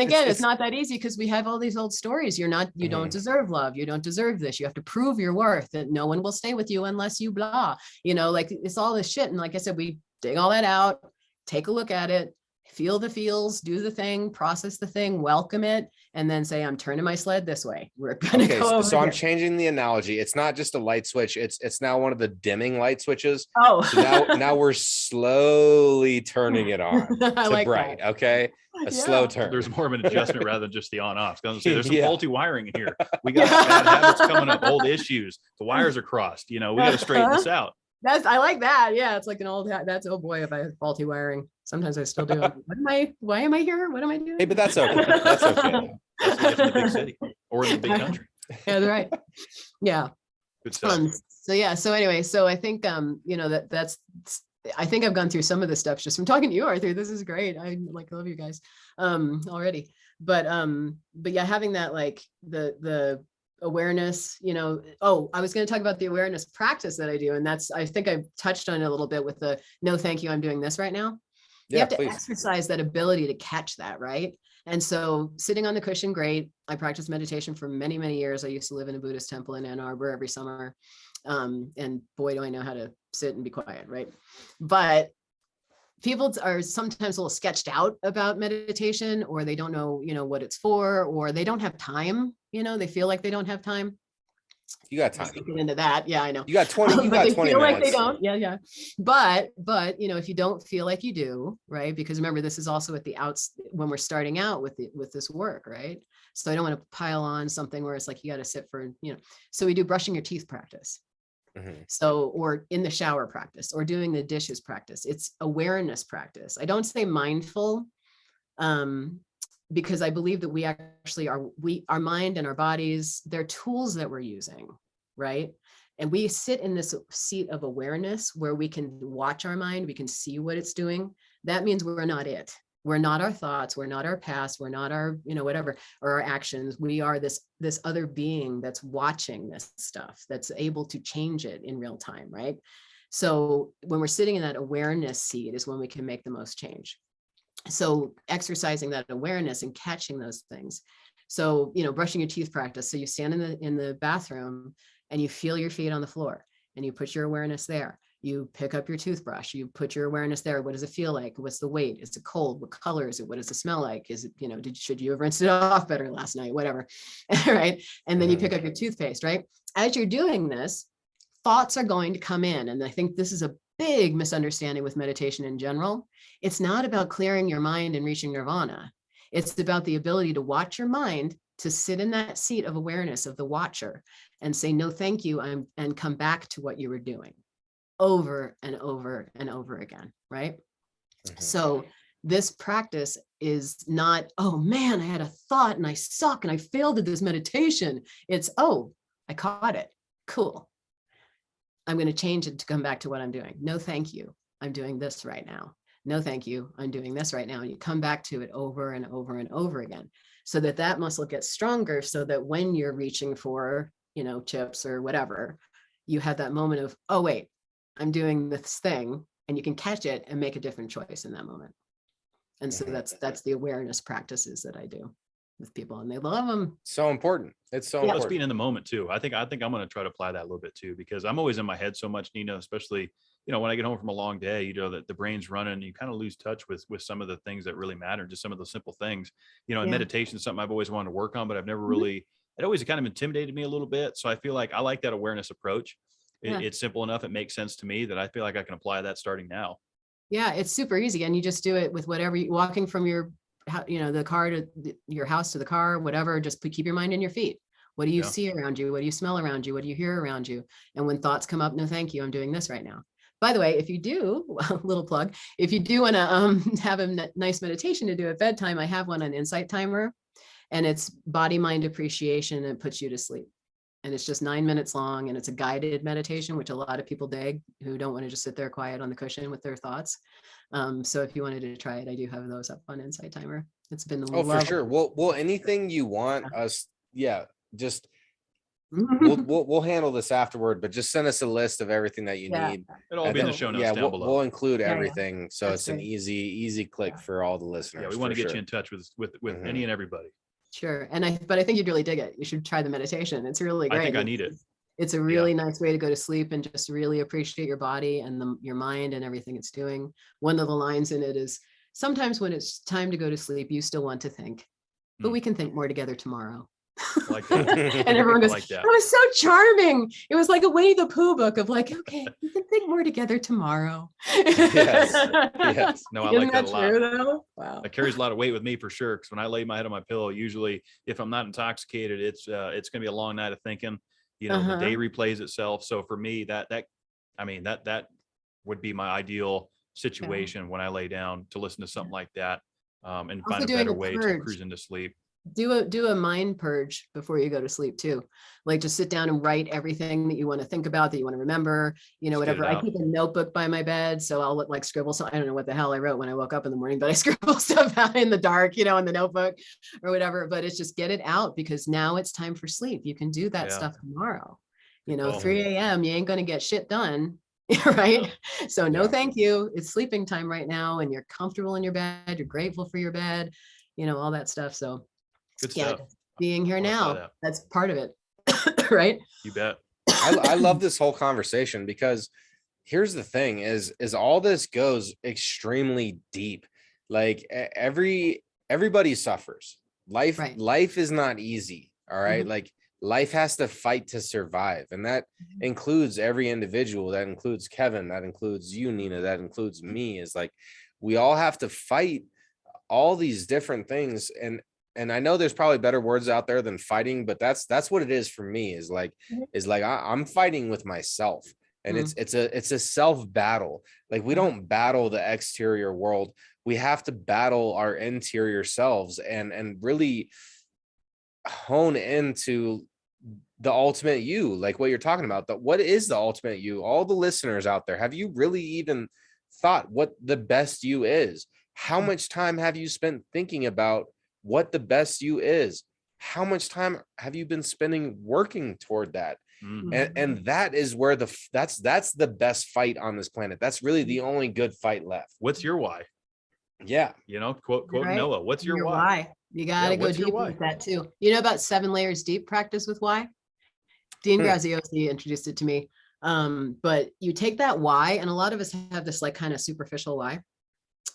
again, it's not that easy because we have all these old stories. You don't deserve love. You don't deserve this. You have to prove your worth, that no one will stay with you unless you blah, like it's all this shit. And like I said, we dig all that out, take a look at it, feel the feels, do the thing, process the thing, welcome it, and then say, I'm turning my sled this way. We're going to go over so here. I'm changing the analogy. It's not just a light switch. It's now one of the dimming light switches. Oh, so now we're slowly turning it on to like bright. That. Okay. A slow turn. There's more of an adjustment rather than just the on off. There's some faulty wiring in here. We got bad habits coming up, old issues. The wires are crossed. We got to straighten this out. I like that. Yeah, it's like an old. That's oh boy, if I have faulty wiring. Sometimes I still do. Why am I here? What am I doing? Hey, but that's okay. That's okay. That's in the big city or in the big country. Yeah, that's right. Yeah. Good stuff. So anyway, so I think that's. I think I've gone through some of the steps just from talking to you, Arthur. This is great. I love you guys already. But yeah, having that like the awareness, I was going to talk about the awareness practice that I do. And I think I touched on it a little bit with the no, thank you, I'm doing this right now. You have to exercise that ability to catch that, right? And so sitting on the cushion, great. I practiced meditation for many, many years. I used to live in a Buddhist temple in Ann Arbor every summer. And boy, do I know how to sit and be quiet, right? But people are sometimes a little sketched out about meditation, or they don't know, what it's for, or they don't have time. They feel like they don't have time. You got time. Get into that. Yeah, I know. You got 20. You got 20 minutes. Like they don't. Yeah. But if you don't feel like you do, right? Because remember, this is also at the outs when we're starting out with this work, right? So I don't want to pile on something where it's like you got to sit for, So we do brushing your teeth practice. So, or in the shower practice, or doing the dishes practice. It's awareness practice. I don't say mindful, because I believe that we actually our mind and our bodies, they're tools that we're using, right? And we sit in this seat of awareness where we can watch our mind, we can see what it's doing. That means we're not it. We're not our thoughts. We're not our past. We're not our, whatever, or our actions. We are this other being that's watching this stuff, that's able to change it in real time, right? So when we're sitting in that awareness seat is when we can make the most change. So exercising that awareness and catching those things. So, brushing your teeth practice. So you stand in the bathroom and you feel your feet on the floor. and you put your awareness there. You pick up your toothbrush, you put your awareness there. What does it feel like? What's the weight? Is it cold? What color is it? What does it smell like? Is it, should you have rinsed it off better last night? Whatever. Right. And then you pick up your toothpaste, right? As you're doing this, thoughts are going to come in. And I think this is a big misunderstanding with meditation in general. It's not about clearing your mind and reaching nirvana. It's about the ability to watch your mind, to sit in that seat of awareness of the watcher and say, no, thank you. And come back to what you were doing over and over and over again. Right. So this practice is not, oh man, I had a thought and I suck and I failed at this meditation. It's, oh, I caught it. Cool. I'm going to change it to come back to what I'm doing. No, thank you. I'm doing this right now. No, thank you. I'm doing this right now. And you come back to it over and over and over again, so that muscle gets stronger, so that when you're reaching for, chips or whatever, you have that moment of, oh, wait, I'm doing this thing, and you can catch it and make a different choice in that moment. And so that's the awareness practices that I do with people, and they love them. So important. It's so important. Just being in the moment too. I think I'm going to try to apply that a little bit too, because I'm always in my head so much, Nina, especially, when I get home from a long day, that the brain's running, and you kind of lose touch with some of the things that really matter, just some of the simple things, and meditation is something I've always wanted to work on, but I've never really, it always kind of intimidated me a little bit. So I feel like I like that awareness approach. It's simple enough. It makes sense to me that I feel like I can apply that starting now. Yeah. It's super easy. And you just do it with whatever you walking from your, the car to your house to the car, whatever, just keep your mind in your feet. What do you see around you? What do you smell around you? What do you hear around you? And when thoughts come up, no, thank you. I'm doing this right now. By the way, if you do, little plug, if you do want to have a nice meditation to do at bedtime, I have one on Insight Timer, and it's body, mind appreciation, and it puts you to sleep. And it's just 9 minutes long, and it's a guided meditation, which a lot of people dig who don't want to just sit there quiet on the cushion with their thoughts. So if you wanted to try it, I do have those up on Insight Timer. It's been for sure. Well, anything you want us, just we'll handle this afterward, but just send us a list of everything that you need. It'll all be in the show notes down below. We'll include everything, so it's an easy click for all the listeners. Yeah, we want to get you in touch with any and everybody. Sure. But I think you'd really dig it. You should try the meditation. It's really great. I think I need it. It's a really nice way to go to sleep and just really appreciate your body and your mind and everything it's doing. One of the lines in it is, sometimes when it's time to go to sleep, you still want to think, but we can think more together tomorrow. Like that. And everyone goes, like that was so charming. It was like a Winnie the Pooh book of like, okay, we can think more together tomorrow. Yes. No, I like that a lot. True, though? Wow. That carries a lot of weight with me for sure. Because when I lay my head on my pillow, usually if I'm not intoxicated, it's going to be a long night of thinking. The day replays itself. So for me, that would be my ideal situation when I lay down, to listen to something like that, and Also find a better way to cruise into sleep. Do a mind purge before you go to sleep too. Like just sit down and write everything that you want to think about, that you want to remember, whatever. I keep a notebook by my bed, so I'll like scribble. So I don't know what the hell I wrote when I woke up in the morning, but I scribble stuff out in the dark, in the notebook or whatever. But it's just get it out, because now it's time for sleep. You can do that stuff tomorrow. 3 a.m. you ain't going to get shit done. Right. So no, thank you. It's sleeping time right now, and you're comfortable in your bed. You're grateful for your bed, all that stuff. So good stuff. Being here now, that's part of it. Right. You bet. I love this whole conversation, because here's the thing is all this goes extremely deep. Like everybody suffers. Life is not easy. All right. Like life has to fight to survive. And that includes every individual. That includes Kevin. That includes you, Nina. That includes me. Is like, we all have to fight all these different things. And I know there's probably better words out there than fighting, but that's what it is for me, is like I'm fighting with myself. And it's a self battle. Like we don't battle the exterior world. We have to battle our interior selves and really hone into the ultimate you, like what you're talking about. What is the ultimate you? All the listeners out there, have you really even thought what the best you is? How much time have you spent thinking about what the best you is? How much time have you been spending working toward that? And that is where that's the best fight on this planet. That's really the only good fight left. What's your why? Yeah. Quote Noah, what's your why? You got to go deep with that too. About 7 layers deep practice with why? Dean Graziosi introduced it to me. But you take that why, and a lot of us have this like kind of superficial why.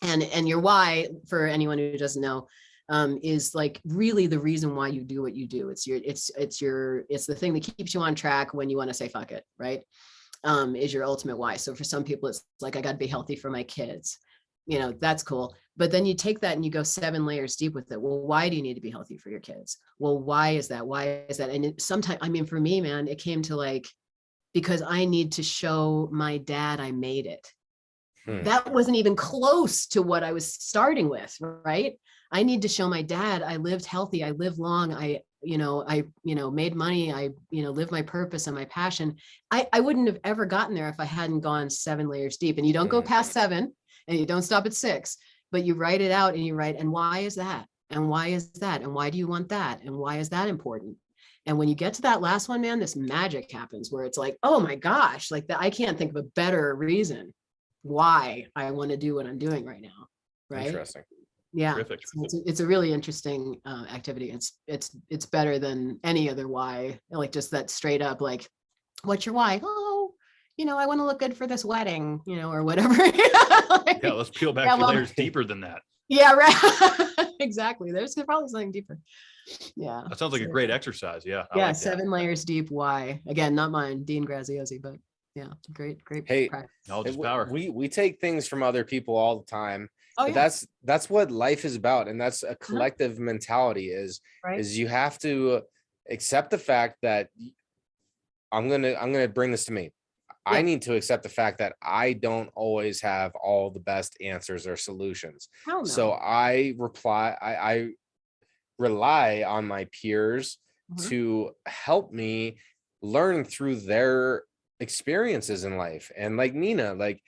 And your why, for anyone who doesn't know, is like really the reason why you do what you do. It's the thing that keeps you on track when you want to say fuck it, right? Is your ultimate why. So for some people, it's like, I got to be healthy for my kids. That's cool. But then you take that and you go 7 layers deep with it. Well, why do you need to be healthy for your kids? Well, why is that? Why is that? And sometimes, I mean, for me, man, it came to like, because I need to show my dad I made it. That wasn't even close to what I was starting with, right? I need to show my dad I lived healthy, I lived long, I made money, I lived my purpose and my passion. I wouldn't have ever gotten there if I hadn't gone 7 layers deep. And you don't go past 7 and you don't stop at 6, but you write it out and you write, and why is that? And why is that? And why do you want that? And why is that important? And when you get to that last one, man, this magic happens where it's like, oh my gosh, like that, I can't think of a better reason why I want to do what I'm doing right now. Right. Interesting. Yeah. Terrific. It's a really interesting activity. It's better than any other why, like just that straight up, like, what's your why? Oh, I want to look good for this wedding, or whatever. Like, Yeah. Let's peel back layers deeper than that. Yeah. Right. Exactly. There's probably something deeper. Yeah. That sounds like a great exercise. Yeah. Yeah. Like 7 layers deep. Why? Again, not mine, Dean Graziosi, but yeah, great. Hey, practice. Knowledge is power. We take things from other people all the time. Oh, But yeah. that's what life is about. And that's a collective mentality is you have to accept the fact that I'm gonna bring this to me. Yeah. I need to accept the fact that I don't always have all the best answers or solutions. Hell no. So I rely on my peers to help me learn through their experiences in life. And like Nina, like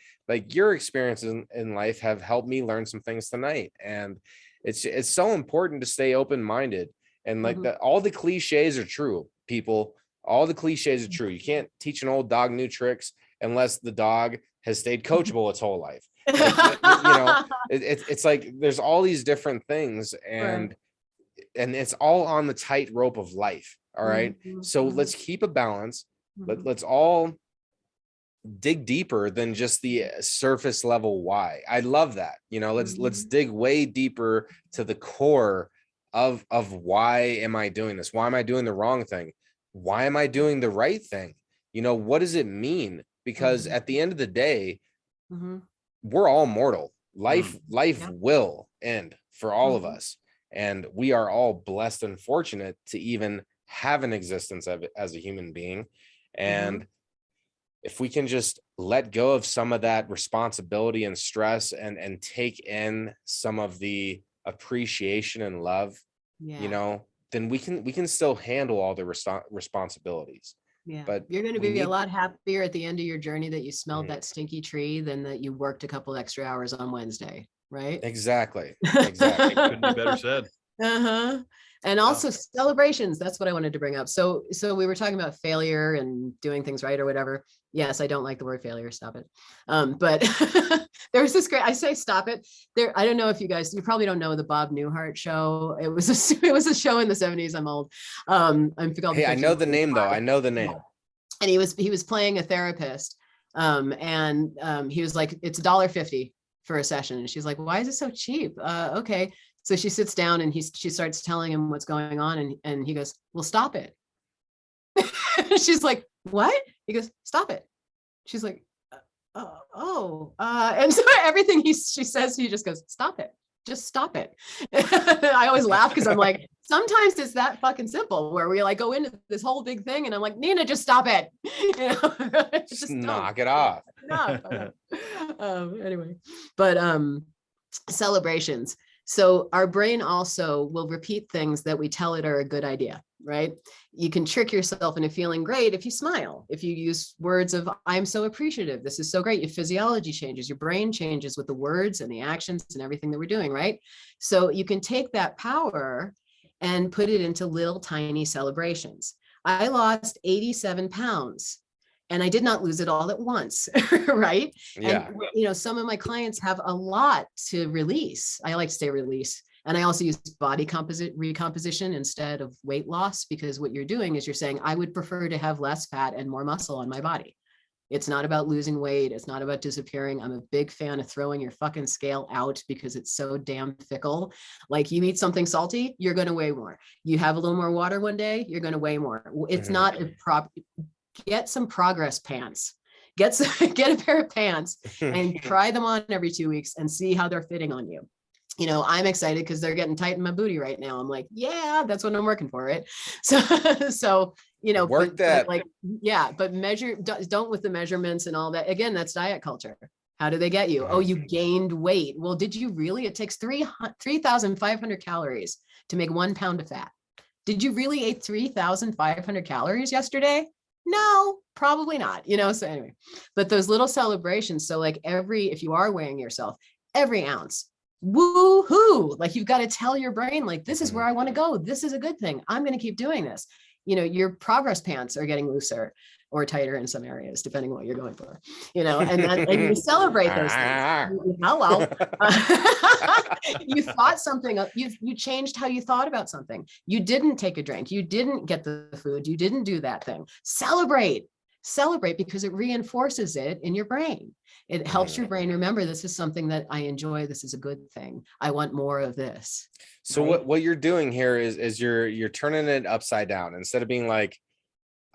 your experiences in life have helped me learn some things tonight. And it's so important to stay open-minded. And like all the cliches are true, people. All the cliches are true. You can't teach an old dog new tricks unless the dog has stayed coachable its whole life. Like, it's like there's all these different things, and it's all on the tightrope of life. All right. So let's keep a balance. Let's all dig deeper than just the surface level why. I love that. Let's dig way deeper to the core of why am I doing this? Why am I doing the wrong thing? Why am I doing the right thing? What does it mean? Because at the end of the day, we're all mortal. Life will end for all of us. And we are all blessed and fortunate to even have an existence as a human being. And if we can just let go of some of that responsibility and stress and take in some of the appreciation and love, then we can still handle all the responsibilities. Yeah. But you're going to be a lot happier at the end of your journey that you smelled that stinky tree than that you worked a couple extra hours on Wednesday. Right. Exactly. Couldn't be better said. And also celebrations. That's what I wanted to bring up. So we were talking about failure and doing things right or whatever. Yes, I don't like the word failure. Stop it. But there's this great, I say stop it. There, I don't know if you probably don't know the Bob Newhart show. It was a show in the 70s. I'm old. Hey, I know the name though. I know the name. And he was playing a therapist. He was like, it's $1.50 for a session. And she's like, why is it so cheap? Okay. So she sits down and she starts telling him what's going on. And he goes, well, stop it. She's like, what? He goes, stop it. She's like, and so everything she says, he just goes, stop it. Just stop it. I always laugh because I'm like, sometimes it's that fucking simple where we like go into this whole big thing and I'm like, Nina, just stop it. Just knock it off. Anyway, but celebrations. So our brain also will repeat things that we tell it are a good idea, right? You can trick yourself into feeling great if you smile, if you use words of, I'm so appreciative, this is so great. Your physiology changes, your brain changes with the words and the actions and everything that we're doing, right? So you can take that power and put it into little tiny celebrations. I lost 87 pounds. And I did not lose it all at once, right? Yeah. And, some of my clients have a lot to release. I like to say release. And I also use body recomposition instead of weight loss, because what you're doing is you're saying, I would prefer to have less fat and more muscle on my body. It's not about losing weight. It's not about disappearing. I'm a big fan of throwing your fucking scale out because it's so damn fickle. Like you eat something salty, you're going to weigh more. You have a little more water one day, you're going to weigh more. It's not a get some progress pants. Get a pair of pants and try them on every 2 weeks and see how they're fitting on you. You know, I'm excited because they're getting tight in my booty right now. I'm like, yeah, that's what I'm working for, right? So, you know, work that. But like, yeah, but don't with the measurements and all that. Again, that's diet culture. How do they get you? Oh, you gained weight. Well, did you really? It takes 3,500 calories to make 1 pound of fat. Did you really eat 3,500 calories yesterday? No, probably not, you know? So anyway, but those little celebrations. So like if you are weighing yourself, every ounce, woo-hoo, like you've got to tell your brain, like, this is where I want to go. This is a good thing. I'm going to keep doing this. You know, your progress pants are getting looser or tighter in some areas, depending on what you're going for, you know, and you celebrate those things. Hello. You thought something, you changed how you thought about something. You didn't take a drink. You didn't get the food. You didn't do that thing. Celebrate because it reinforces it in your brain. It helps your brain remember, this is something that I enjoy. This is a good thing. I want more of this. So right? what you're doing here is you're turning it upside down. Instead of being like,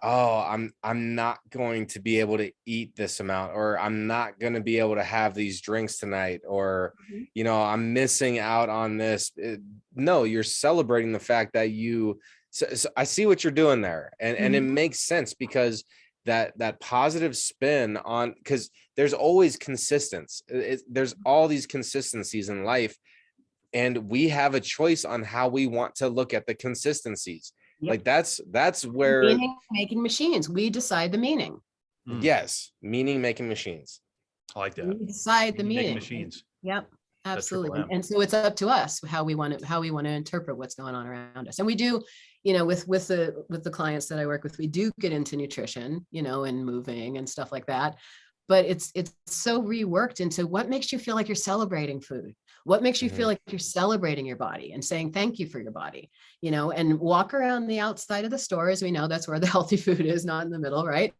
oh, I'm not going to be able to eat this amount, or I'm not going to be able to have these drinks tonight, or, you know, I'm missing out on this. No, you're celebrating the fact that so I see what you're doing there. And it makes sense because that positive spin on, because there's always consistency. There's all these consistencies in life, and we have a choice on how we want to look at the consistencies. Yep. Like that's where meaning making machines. We decide the meaning. Yes, meaning making machines. I like that. We decide the meaning. Machines. Yep, absolutely. And so it's up to us how we want to interpret what's going on around us. And we do, you know, with the clients that I work with, we do get into nutrition, you know, and moving and stuff like that. But it's so reworked into what makes you feel like you're celebrating food. What makes you feel like you're celebrating your body and saying thank you for your body, you know, and walk around the outside of the store. As we know, that's where the healthy food is, not in the middle, right?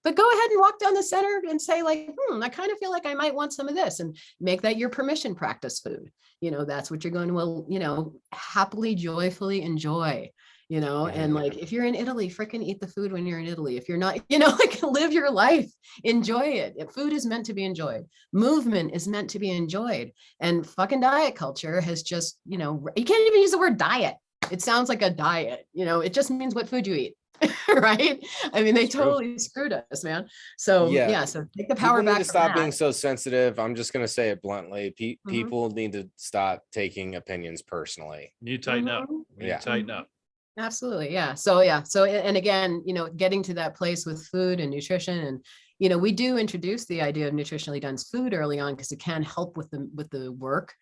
But go ahead and walk down the center and say like, I kind of feel like I might want some of this, and make that your permission practice food. You know, that's what you're going to, you know, happily, joyfully enjoy. You know, and like, if you're in Italy, freaking eat the food when you're in Italy. If you're not, you know, like, live your life, enjoy it. Food is meant to be enjoyed. Movement is meant to be enjoyed. And fucking diet culture has just, you know, you can't even use the word diet. It sounds like a diet, you know, it just means what food you eat. Right. I mean, they totally screwed us, man. So yeah, so take the power back. Need to stop being so sensitive. I'm just going to say it bluntly. People need to stop taking opinions personally. You tighten up. Tighten up. Absolutely. Yeah. So, and again, you know, getting to that place with food and nutrition, and, you know, we do introduce the idea of nutritionally dense food early on, because it can help with the work.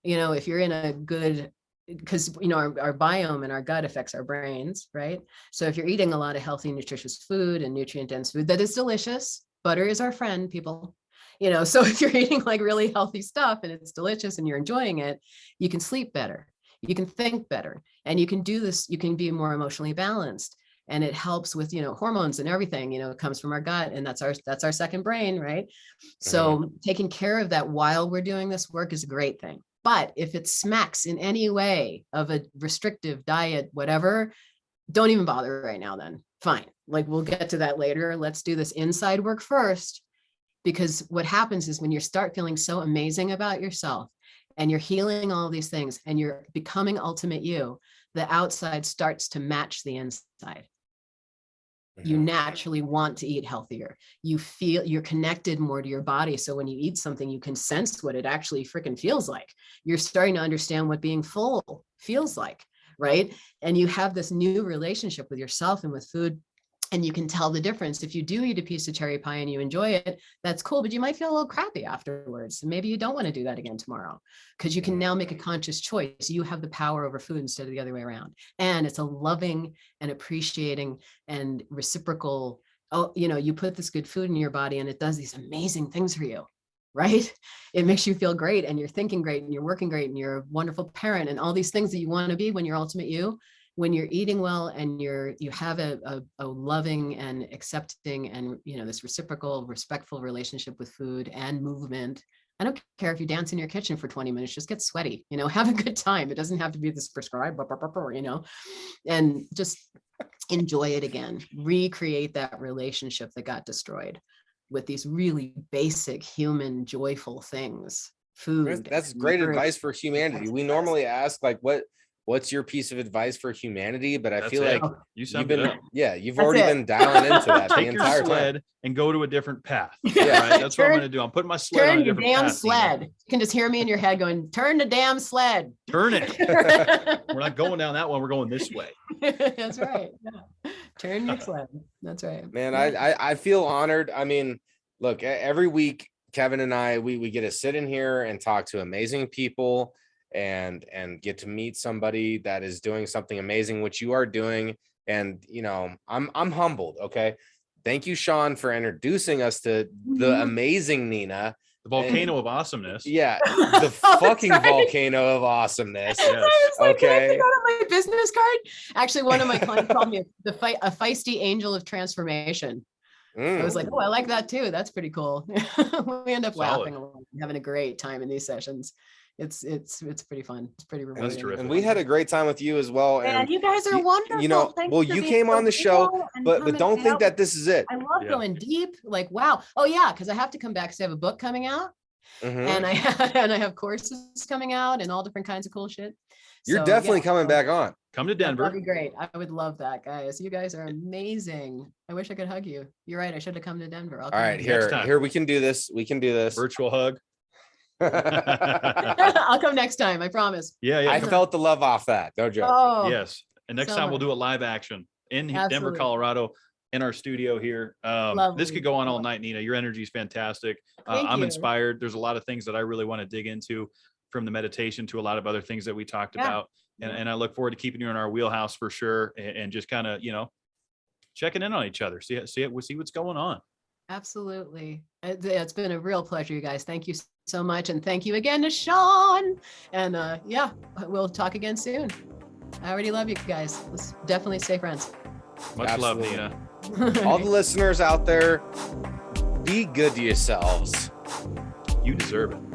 You know, if you're in a good, because, you know, our biome and our gut affects our brains, right? So if you're eating a lot of healthy, nutritious food and nutrient dense food that is delicious, butter is our friend, people. You know, so if you're eating like really healthy stuff and it's delicious and you're enjoying it, you can sleep better. You can think better, and you can do this. You can be more emotionally balanced, and it helps with, you know, hormones and everything. You know, it comes from our gut, and that's our second brain, right? So taking care of that while we're doing this work is a great thing. But if it smacks in any way of a restrictive diet, whatever, don't even bother right now. Then fine, like, we'll get to that later. Let's do this inside work first, because what happens is when you start feeling so amazing about yourself, and you're healing all these things, and you're becoming ultimate you, the outside starts to match the inside. You naturally want to eat healthier. You feel you're connected more to your body. So when you eat something, you can sense what it actually freaking feels like. You're starting to understand what being full feels like, right? And you have this new relationship with yourself and with food. And you can tell the difference. If you do eat a piece of cherry pie and you enjoy it, that's cool, but you might feel a little crappy afterwards. And maybe you don't want to do that again tomorrow, because you can now make a conscious choice. You have the power over food instead of the other way around. And it's a loving and appreciating and reciprocal. Oh, you know, you put this good food in your body and it does these amazing things for you, right? It makes you feel great, and you're thinking great, and you're working great, and you're a wonderful parent, and all these things that you want to be when you're ultimate you. when you're eating well and you have a loving and accepting and, this reciprocal, respectful relationship with food and movement. I don't care if you dance in your kitchen for 20 minutes, just get sweaty, have a good time. It doesn't have to be this prescribed, and just enjoy it again. Recreate that relationship that got destroyed with these really basic human joyful things. Food. That's great advice for humanity. We normally ask like, what's your piece of advice for humanity? But I feel like you've already been dialing into that the entire time. And go to a different path. Yeah, right? That's what I'm going to do. I'm putting my sled on a different path. Turn your damn sled. You can just hear me in your head going, turn the damn sled. Turn it. We're not going down that one. We're going this way. That's right. Yeah. Turn your sled. That's right. Man, I feel honored. I mean, look, every week, Kevin and I, we get to sit in here and talk to amazing people and get to meet somebody that is doing something amazing, which you are doing. And, I'm humbled. Okay. Thank you, Shawn, for introducing us to the amazing Nina. The volcano of awesomeness. Yeah. The fucking volcano of awesomeness. Yes. Okay. Got on my business card. Actually, one of my clients called me a feisty angel of transformation. I was like, oh, I like that too. That's pretty cool. We end up laughing a lot, having a great time in these sessions. It's pretty fun. It's pretty rewarding. That's terrific. And we had a great time with you as well. And you guys are wonderful. You came on the show, but don't think that this is it. I love going deep. Like, wow. Oh yeah, because I have to come back because I have a book coming out, and I have courses coming out and all different kinds of cool shit. You're definitely coming back on. Come to Denver. That'd be great. I would love that, guys. You guys are amazing. I wish I could hug you. You're right. I should have come to Denver. All right, here we can do this. Virtual hug. I'll come next time. I promise. Yeah. I felt the love off that. No joke. Oh, yes. And next time we'll do a live action in Denver, Colorado, in our studio here. This could go on all night, Nina. Your energy is fantastic. I'm inspired. There's a lot of things that I really want to dig into, from the meditation to a lot of other things that we talked about. And I look forward to keeping you in our wheelhouse for sure. And just kind of, checking in on each other. See what's going on. Absolutely. It's been a real pleasure, you guys. Thank you so much. And thank you again to Shawn. And we'll talk again soon. I already love you guys. Let's definitely stay friends. Much love, Nina. All the listeners out there, be good to yourselves. You deserve it.